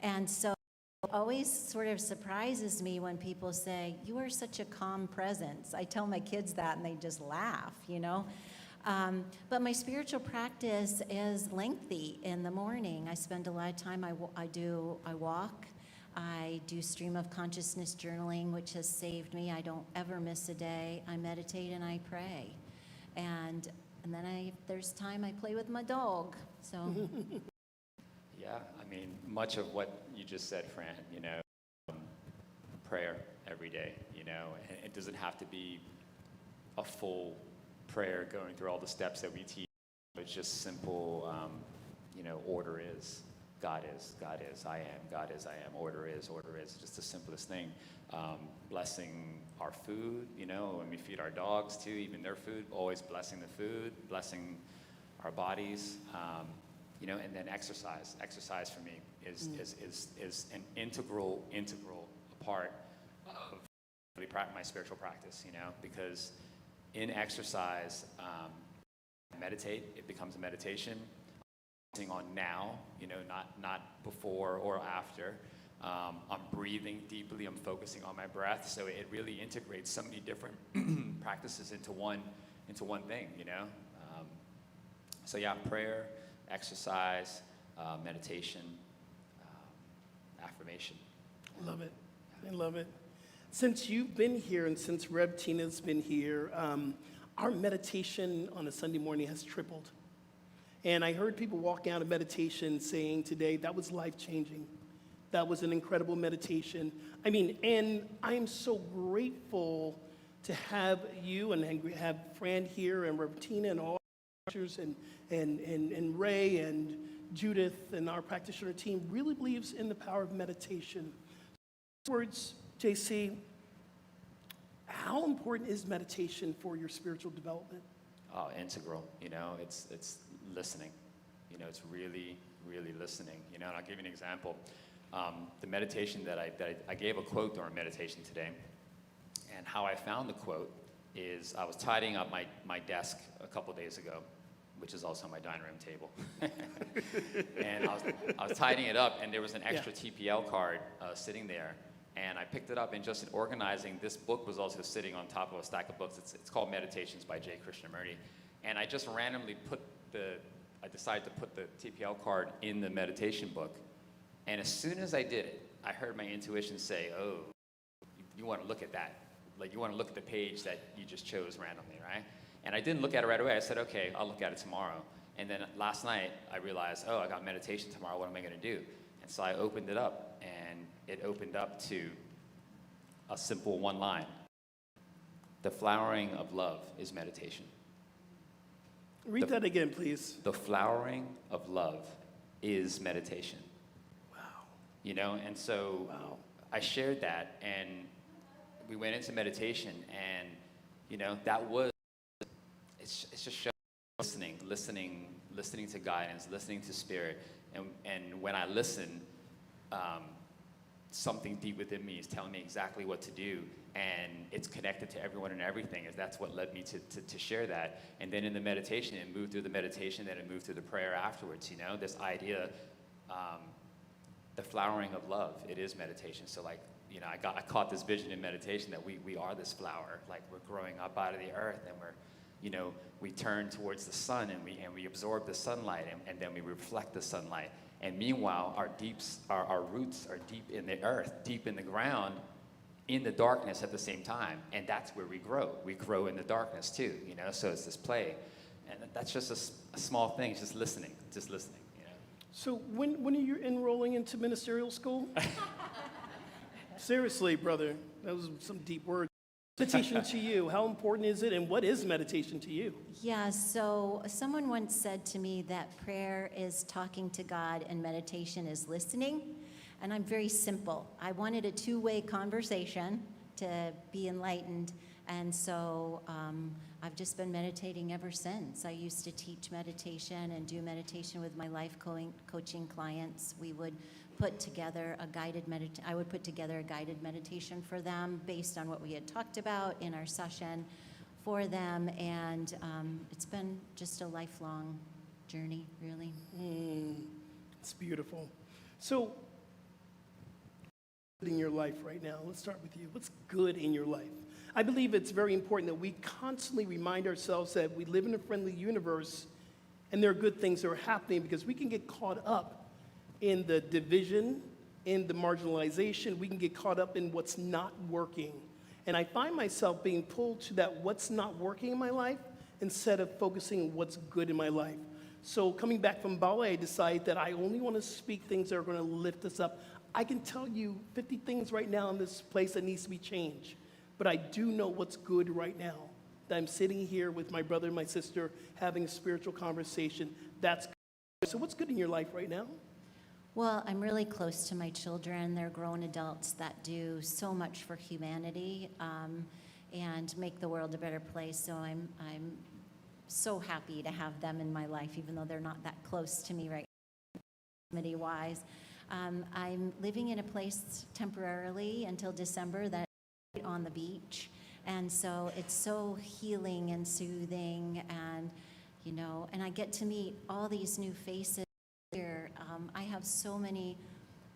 and so it always sort of surprises me when people say, "You are such a calm presence." I tell my kids that, and they just laugh. But my spiritual practice is lengthy in the morning. I spend a lot of time, I walk, I do stream of consciousness journaling, which has saved me. I don't ever miss a day. I meditate and I pray. And then if there's time, I play with my dog, so. Yeah, much of what you just said, Fran, prayer every day, and it doesn't have to be a full prayer going through all the steps that we teach. It's just simple, order is, God is, I am, God is, I am, order is, just the simplest thing. Blessing our food, when we feed our dogs too, even their food, always blessing the food, blessing our bodies, and then exercise. Exercise for me is an integral part of really my spiritual practice, because in exercise, meditate, it becomes a meditation. Focusing on now, not before or after. I'm breathing deeply, I'm focusing on my breath, so it really integrates so many different practices into one thing, So yeah, prayer, exercise, meditation, affirmation. Love it. I love it. Since you've been here and since Rev Tina's been here, our meditation on a Sunday morning has tripled. And I heard people walking out of meditation saying today, that was life-changing. That was an incredible meditation. And I'm so grateful to have you and have Fran here and Rev Tina and all our teachers and Ray and Judith and our practitioner team really believes in the power of meditation. Words, JC, how important is meditation for your spiritual development? Oh, integral. It's listening. It's really, really listening. And I'll give you an example. The meditation that I gave a quote during meditation today, and how I found the quote is I was tidying up my desk a couple days ago, which is also my dining room table. And I was tidying it up, and there was an extra TPL card sitting there. And I picked it up, and just in organizing, this book was also sitting on top of a stack of books. It's called Meditations by J. Krishnamurti. And I just randomly I decided to put the TPL card in the meditation book. And as soon as I did it, I heard my intuition say, oh, you want to look at that. Like, you want to look at the page that you just chose randomly, right? And I didn't look at it right away. I said, okay, I'll look at it tomorrow. And then last night, I realized, oh, I got meditation tomorrow. What am I going to do? And so I opened it up, and it opened up to a simple one line. The flowering of love is meditation. Read that again, please. The flowering of love is meditation. Wow. And so I shared that, and we went into meditation, and, that was, it's just showing, listening to guidance, listening to spirit. And when I listen, something deep within me is telling me exactly what to do, and it's connected to everyone and everything. That's what led me to share that. And then in the meditation, it moved through the meditation, then it moved through the prayer afterwards, this idea, the flowering of love, it is meditation. So I caught this vision in meditation that we are this flower, like we're growing up out of the earth, and we turn towards the sun, and we absorb the sunlight, and then we reflect the sunlight. And meanwhile, our roots are deep in the earth, deep in the ground, in the darkness at the same time, and that's where we grow. We grow in the darkness too, so it's this play. And that's just a small thing, it's just listening. So when are you enrolling into ministerial school? Seriously, brother, that was some deep words. Meditation to you, how important is it, and what is meditation to you? Yeah, so someone once said to me that prayer is talking to God and meditation is listening. And I'm very simple. I wanted a two-way conversation to be enlightened. And so I've just been meditating ever since. I used to teach meditation and do meditation with my life coaching clients. We would put together a guided I would put together a guided meditation for them based on what we had talked about in our session for them. And it's been just a lifelong journey, really. It's beautiful. So, in your life right now, let's start with you. What's good in your life? I believe it's very important that we constantly remind ourselves that we live in a friendly universe and there are good things that are happening, because we can get caught up in the division, in the marginalization. We can get caught up in what's not working. And I find myself being pulled to that what's not working in my life instead of focusing on what's good in my life. So coming back from ballet, I decided that I only want to speak things that are going to lift us up. I can tell you 50 things right now in this place that needs to be changed. But I do know what's good right now. That I'm sitting here with my brother and my sister having a spiritual conversation. That's good. So what's good in your life right now? Well, I'm really close to my children. They're grown adults that do so much for humanity and make the world a better place. So I'm so happy to have them in my life, even though they're not that close to me right now, proximity-wise. I'm living in a place temporarily until December that on the beach, and so it's so healing and soothing, and and I get to meet all these new faces here. I have so many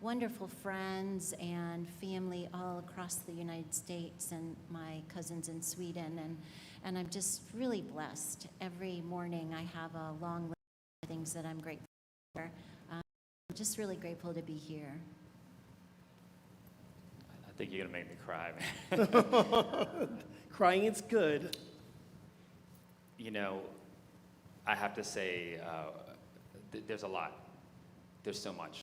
wonderful friends and family all across the United States, and my cousins in Sweden, and I'm just really blessed. Every morning I have a long list of things that I'm grateful for. I'm just really grateful to be here. I think you're gonna make me cry, man. Crying is good. I have to say, there's a lot. There's so much,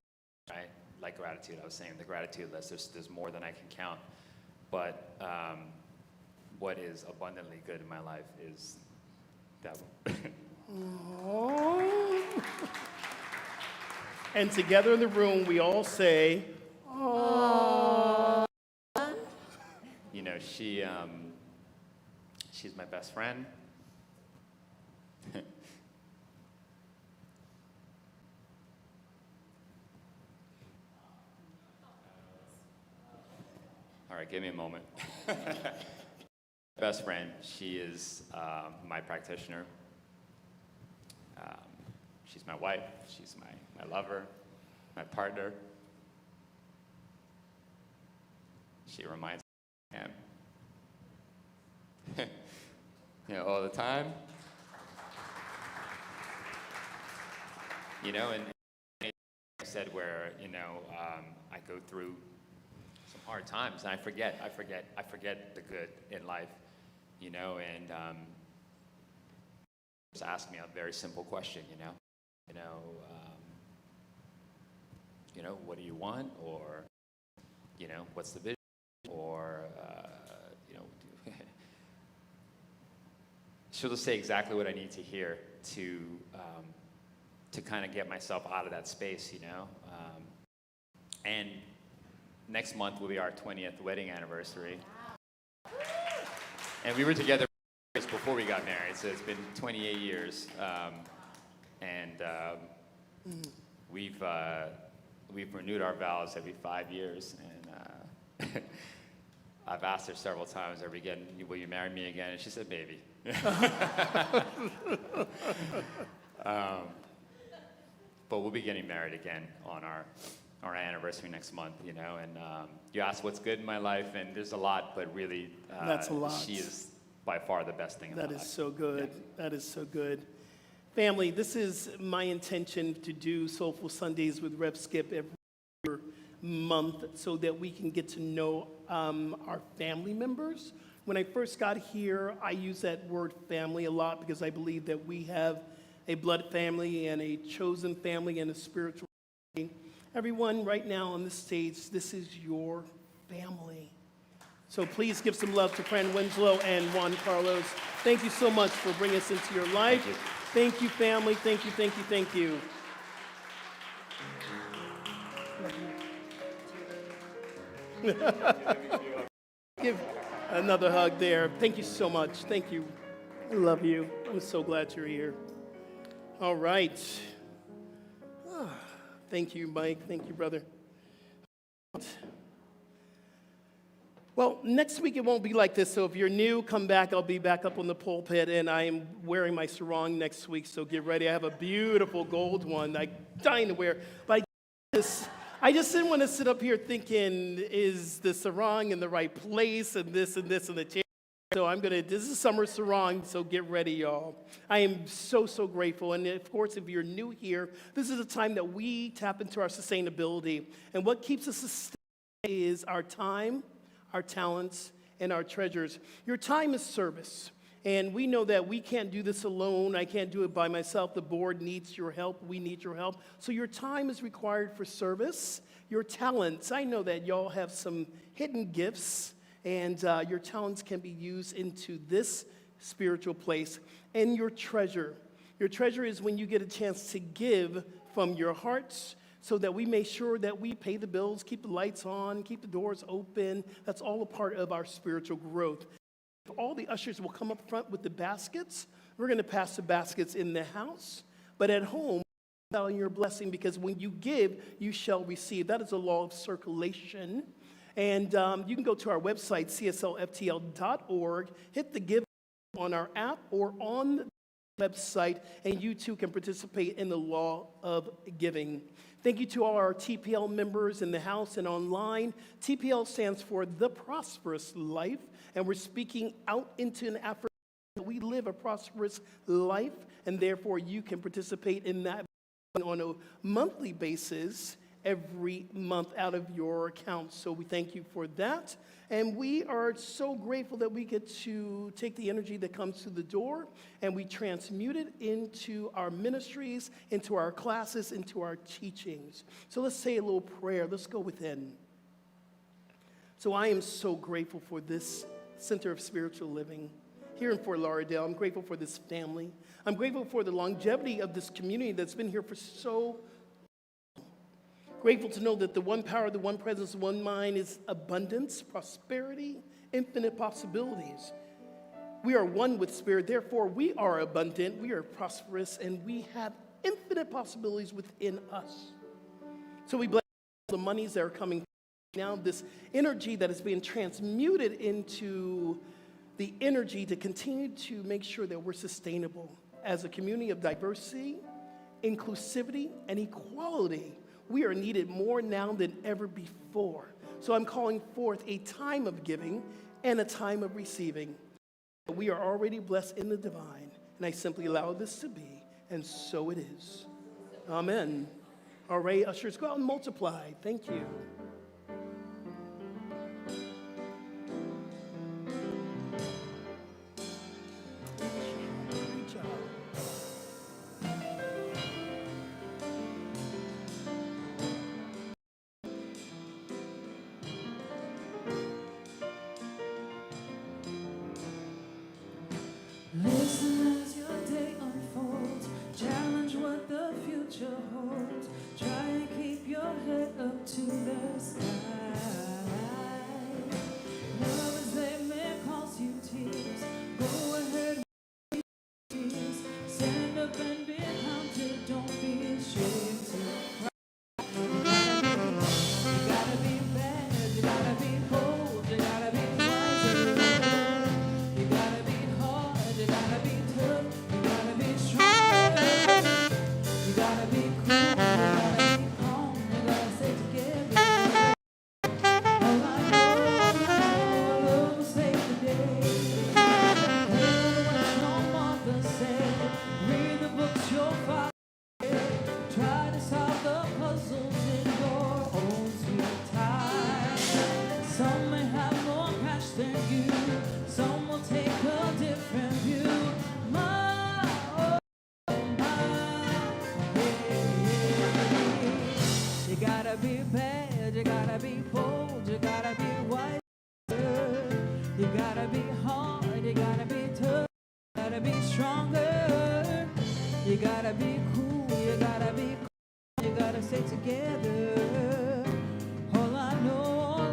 right? Like gratitude, I was saying, the gratitude list, there's more than I can count. But what is abundantly good in my life is that one. And together in the room, we all say, "Oh." She's my best friend. All right, give me a moment. Best friend, she is my practitioner. She's my wife, she's my lover, my partner. She reminds me of him. All the time. And I said where, I go through some hard times, and I forget the good in life, and just ask me a very simple question, what do you want, or, what's the vision, or, she'll just say exactly what I need to hear to kind of get myself out of that space, and next month will be our 20th wedding anniversary. And we were together before we got married, so it's been 28 years. We've renewed our vows every 5 years. And I've asked her several times, will you marry me again? And she said, maybe. But we'll be getting married again on our anniversary next month, and you asked what's good in my life, and there's a lot, but really, that's a lot. She is by far the best thing in my life. That is so good. Yeah. That is so good. Family, this is my intention to do Soulful Sundays with Rev Skip every year. month so that we can get to know our family members. When I first got here, I use that word family a lot because I believe that we have a blood family and a chosen family and a spiritual family. Everyone right now on the stage, this is your family. So please give some love to Fran, Winslow, and Juan Carlos. Thank you so much for bringing us into your life. Thank you, family. Thank you, thank you, thank you. Give another hug there. Thank you so much. Thank you. I love you. I'm so glad you're here. All right. Thank you, Mike. Thank you, brother. Well, next week it won't be like this, so if you're new, come back. I'll be back up on the pulpit, and I am wearing my sarong next week, so get ready. I have a beautiful gold one I'm dying to wear. But I just didn't want to sit up here thinking, is the sarong in the right place, and this, and the chair. So this is summer sarong, so get ready, y'all. I am so, so grateful. And of course, if you're new here, this is a time that we tap into our sustainability. And what keeps us sustainable is our time, our talents, and our treasures. Your time is service. And we know that we can't do this alone. I can't do it by myself. The board needs your help. We need your help. So your time is required for service. Your talents, I know that y'all have some hidden gifts, and your talents can be used into this spiritual place. And your treasure is when you get a chance to give from your hearts, so that we make sure that we pay the bills, keep the lights on, keep the doors open. That's all a part of our spiritual growth. All the ushers will come up front with the baskets. We're going to pass the baskets in the house, but at home, on your blessing, because when you give, you shall receive. That is a law of circulation. And you can go to our website, cslftl.org, hit the give on our app or on the website, and you too can participate in the law of giving. Thank you to all our TPL members in the house and online. TPL stands for The Prosperous Life, and we're speaking out into an affirmation that we live a prosperous life, and therefore you can participate in that on a monthly basis every month out of your account. So we thank you for that. And we are so grateful that we get to take the energy that comes through the door and we transmute it into our ministries, into our classes, into our teachings. So let's say a little prayer. Let's go within. So I am so grateful for this Center of Spiritual Living here in Fort Lauderdale. I'm grateful for this family. I'm grateful for the longevity of this community that's been here for so grateful to know that the one power, the one presence, the one mind is abundance, prosperity, infinite possibilities. We are one with Spirit, therefore we are abundant, we are prosperous, and we have infinite possibilities within us. So we bless the monies that are coming now, this energy that is being transmuted into the energy to continue to make sure that we're sustainable as a community of diversity, inclusivity, and equality. We are needed more now than ever before. So I'm calling forth a time of giving and a time of receiving. We are already blessed in the divine, and I simply allow this to be, and so it is. Amen. All right, ushers, go out and multiply. Thank you. Great job. Listen as your day unfolds. Challenge what the future holds. Try and keep your head up to the gotta be cool, you gotta be cool, you gotta stay together. All I know,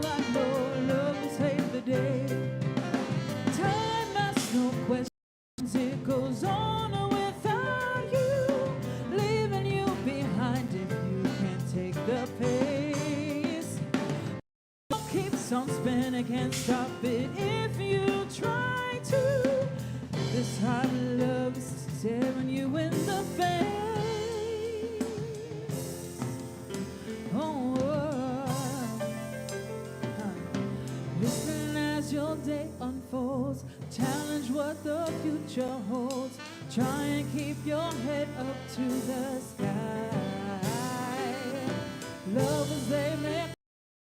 love will save the day. Time asks no questions, it goes on without you, leaving you behind if you can't take the pace. Keeps on spinning, can't stop it if you try to. This hot love is staring you in the face. Listen as your day unfolds, challenge what the future holds. Try and keep your head up to the sky. Lovers, they make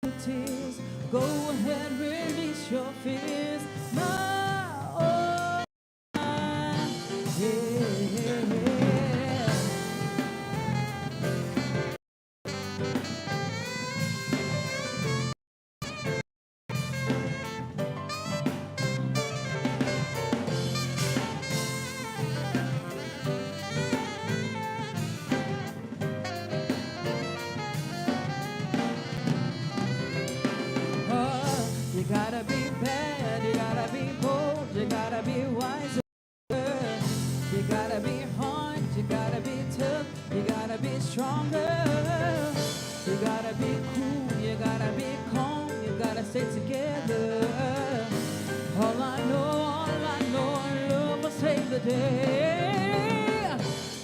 the tears. Go ahead, release your fears. You gotta be bad, you gotta be bold, you gotta be wiser. You gotta be hard, you gotta be tough, you gotta be stronger. You gotta be cool, you gotta be calm, you gotta stay together. All I know, love will save the day.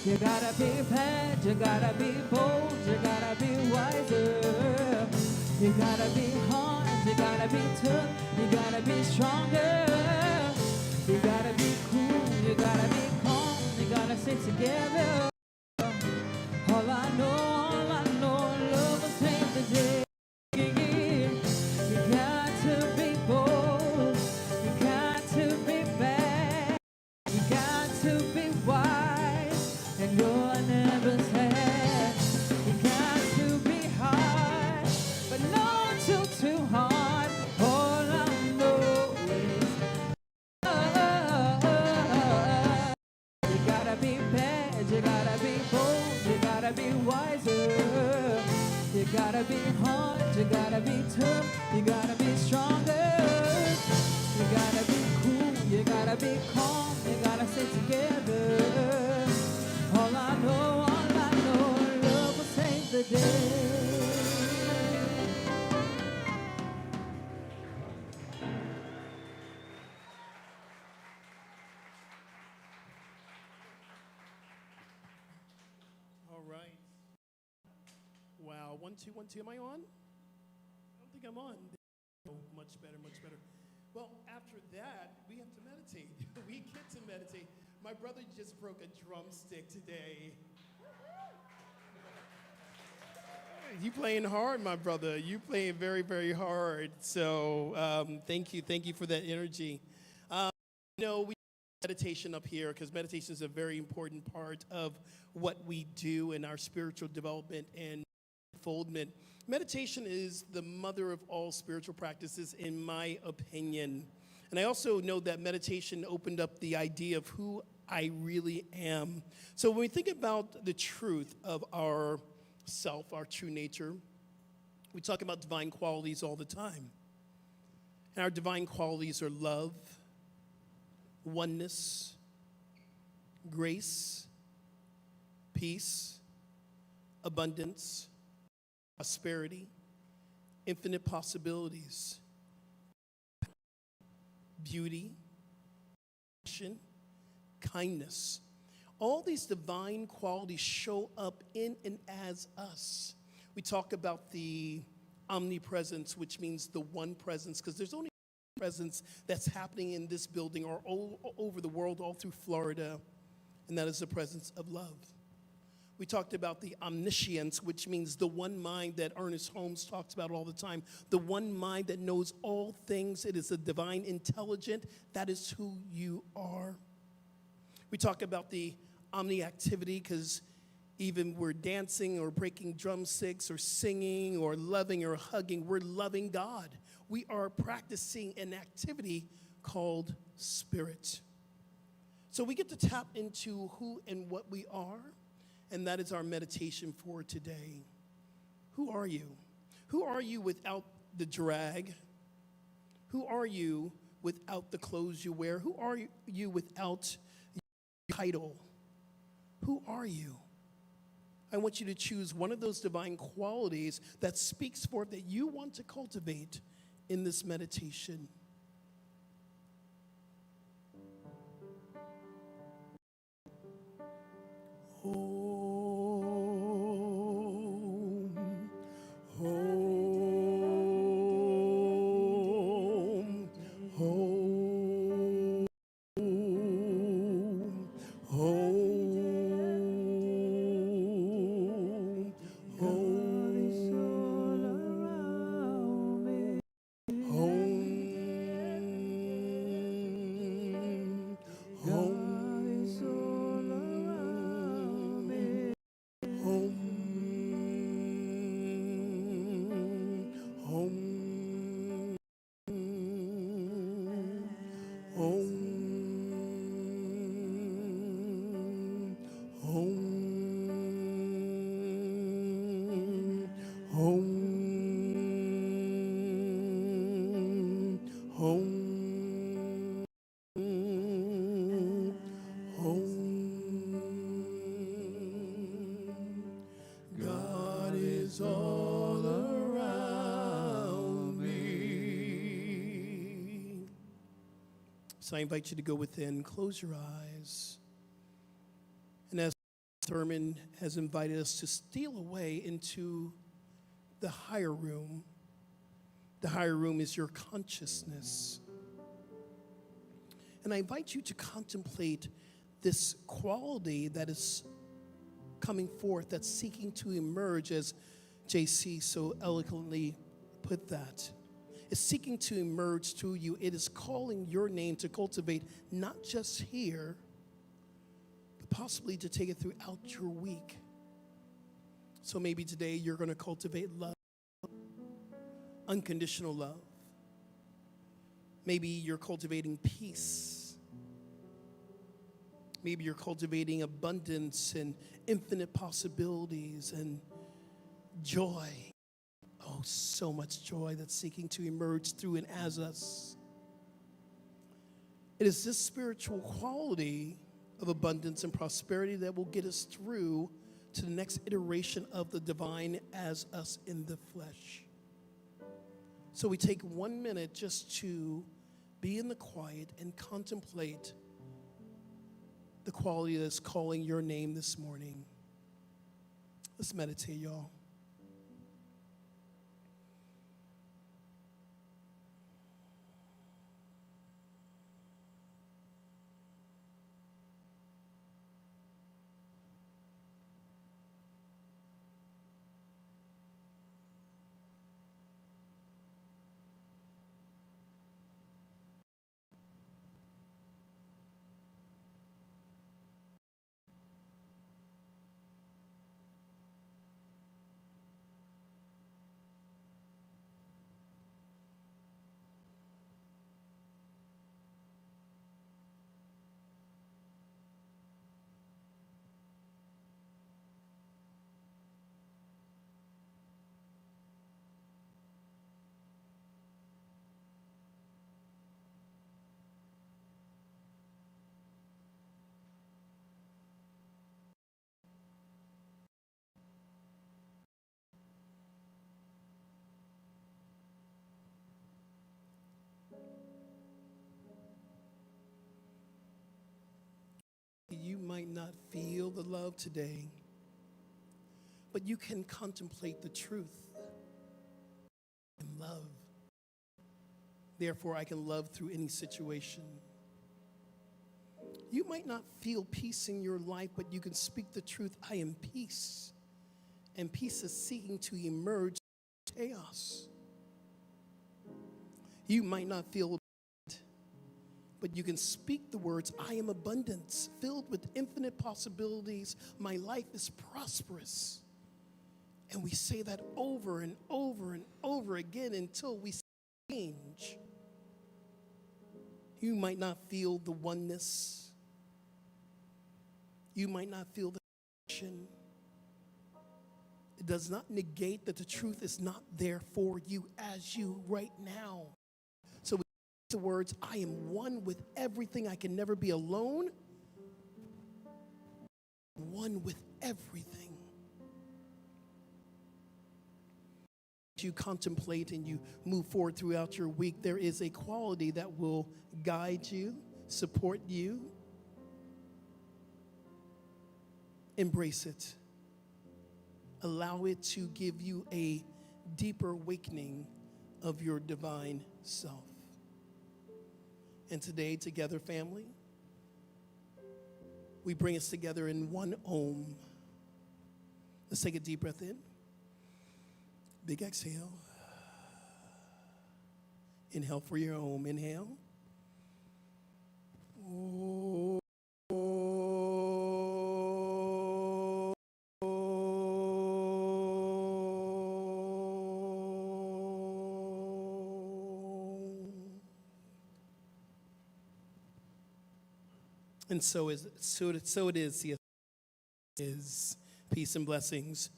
You gotta be bad, you gotta be bold, you gotta be wiser. You gotta be hard, you gotta be tough, you gotta be stronger. You gotta be cool, you gotta be calm, you gotta stay together. All I know, love will save the day. You got to be bold, you got to be bad, you got to be wise, and you're never sad. You got to be hard, but not too hard. All I know is you gotta be bad, you gotta be bold, you gotta be wiser. You gotta be hard, you gotta be tough, you gotta be stronger. You gotta be cool, you gotta be calm, you gotta stay together. All I know, love will save the day. All right. Wow. 1, 2, 1, 2. Am I on? I don't think I'm on. Oh, much better, much better. Well, after that, we have to meditate. We get to meditate. My brother just broke a drumstick today. You playing hard, my brother. You playing very, very hard. So thank you for that energy. We meditation up here because meditation is a very important part of what we do in our spiritual development and unfoldment. Meditation is the mother of all spiritual practices, in my opinion. And I also know that meditation opened up the idea of who I really am. So when we think about the truth of our self, our true nature, we talk about divine qualities all the time. And our divine qualities are love, oneness, grace, peace, abundance, prosperity, infinite possibilities, beauty, passion, kindness. All these divine qualities show up in and as us. We talk about the omnipresence, which means the one presence, because there's only one presence that's happening in this building or all over the world, all through Florida, and that is the presence of love. We talked about the omniscience, which means the one mind that Ernest Holmes talks about all the time, the one mind that knows all things. It is a divine intelligent. That is who you are. We talk about the omni-activity because even we're dancing or breaking drumsticks or singing or loving or hugging, we're loving God. We are practicing an activity called spirit. So we get to tap into who and what we are. And that is our meditation for today. Who are you? Who are you without the drag? Who are you without the clothes you wear? Who are you without your title? Who are you? I want you to choose one of those divine qualities that speaks forth that you want to cultivate in this meditation. Home, home, home, home, God is all around me. home, God is all around me. home, home, home, home, home, home, God is all around me. So I invite you to go within, close your eyes. And as Thurman has invited us to steal away into the higher room is your consciousness. And I invite you to contemplate this quality that is coming forth, that's seeking to emerge, as JC so eloquently put that. It's seeking to emerge through you. It is calling your name to cultivate, not just here, but possibly to take it throughout your week. So maybe today you're going to cultivate love, unconditional love. Maybe you're cultivating peace. Maybe you're cultivating abundance and infinite possibilities and joy. Oh, so much joy that's seeking to emerge through and as us. It is this spiritual quality of abundance and prosperity that will get us through to the next iteration of the divine as us in the flesh. So we take 1 minute just to be in the quiet and contemplate the quality that's calling your name this morning. Let's meditate, y'all. You might not feel the love today, but you can contemplate the truth and love. Therefore, I can love through any situation. You might not feel peace in your life, but you can speak the truth. I am peace. And peace is seeking to emerge from chaos. You might not feel, but you can speak the words, I am abundance, filled with infinite possibilities. My life is prosperous. And we say that over and over and over again until we change. You might not feel the oneness. You might not feel the connection. It does not negate that the truth is not there for you as you right now. So we the words, I am one with everything. I can never be alone. One with everything. As you contemplate and you move forward throughout your week, there is a quality that will guide you, support you. Embrace it. Allow it to give you a deeper awakening of your divine self. And today, together, family, we bring us together in one Om. Let's take a deep breath in. Big exhale. Inhale for your Om. Inhale. And so it is peace and blessings.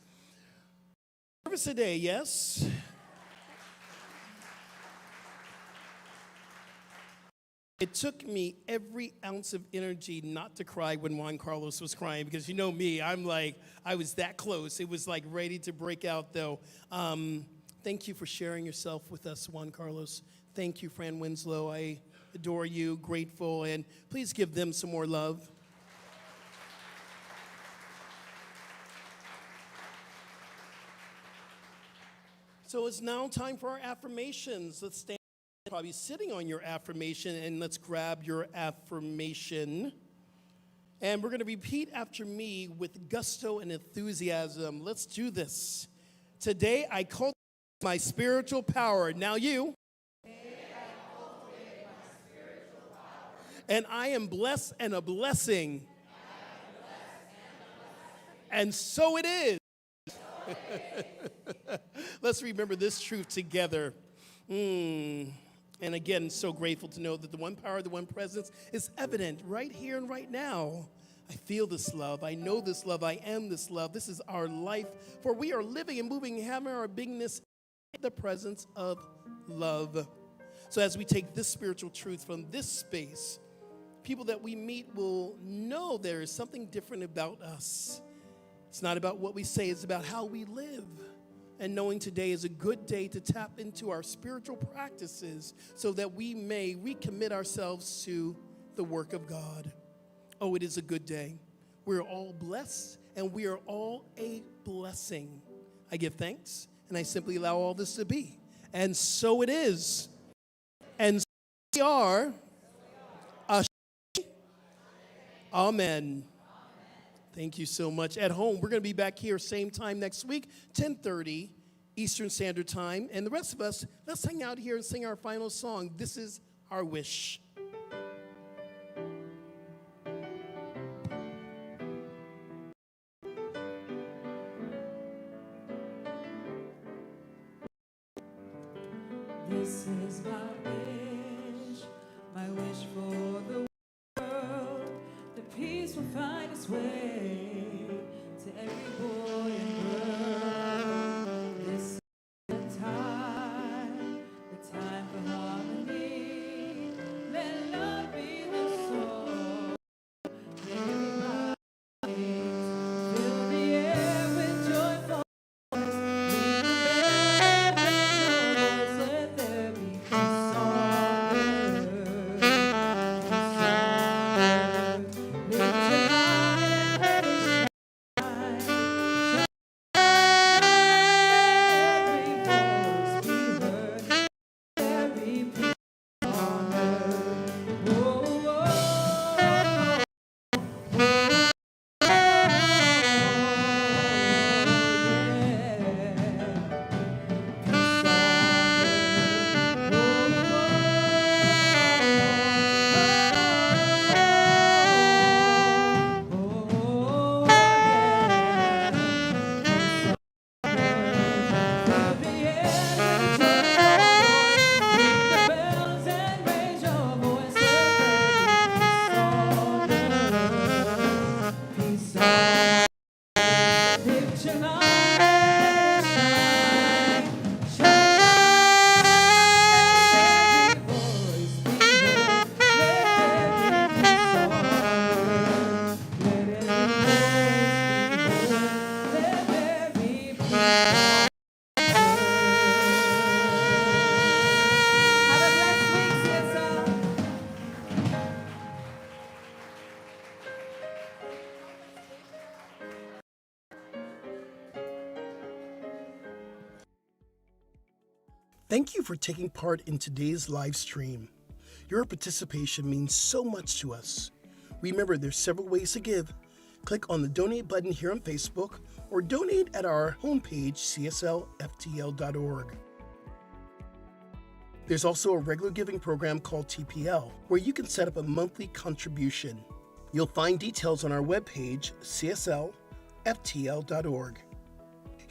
Service today, yes. It took me every ounce of energy not to cry when Juan Carlos was crying, because you know me, I was that close. It was like ready to break out though. Thank you for sharing yourself with us, Juan Carlos. Thank you, Fran Winslow. I adore you, grateful, and please give them some more love. So it's now time for our affirmations. Let's stand, probably sitting on your affirmation, and let's grab your affirmation. And we're going to repeat after me with gusto and enthusiasm. Let's do this. Today I cultivate my spiritual power. Now you. And I am blessed and a blessing. And so it is. Let's remember this truth together. And again, so grateful to know that the one power, the one presence is evident right here and right now. I feel this love. I know this love. I am this love. This is our life. For we are living and moving and having our beingness in the presence of love. So as we take this spiritual truth from this space, people that we meet will know there is something different about us. It's not about what we say, it's about how we live. And knowing today is a good day to tap into our spiritual practices so that we may recommit ourselves to the work of God. Oh, it is a good day. We're all blessed and we are all a blessing. I give thanks and I simply allow all this to be. And so it is. And so we are. Amen. Thank you so much. At home, we're going to be back here same time next week, 10:30 Eastern Standard Time. And the rest of us, let's hang out here and sing our final song. This is our wish. This is my wish for the world, that peace will find its way to every boy and girl. This is the time for harmony. Thank you for taking part in today's live stream. Your participation means so much to us. Remember, there's several ways to give. Click on the donate button here on Facebook or donate at our homepage, cslftl.org. There's also a regular giving program called TPL, where you can set up a monthly contribution. You'll find details on our webpage, cslftl.org.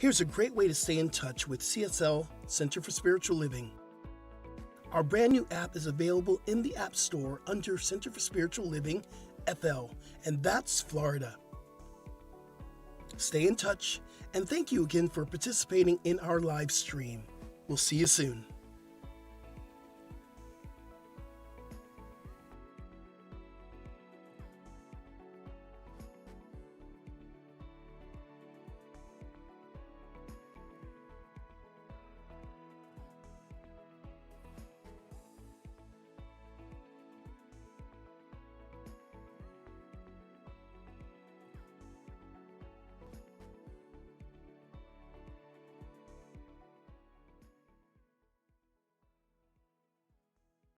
Here's a great way to stay in touch with CSL Center for Spiritual Living. Our brand new app is available in the App Store under Center for Spiritual Living, FL, and that's Florida. Stay in touch, and thank you again for participating in our live stream. We'll see you soon.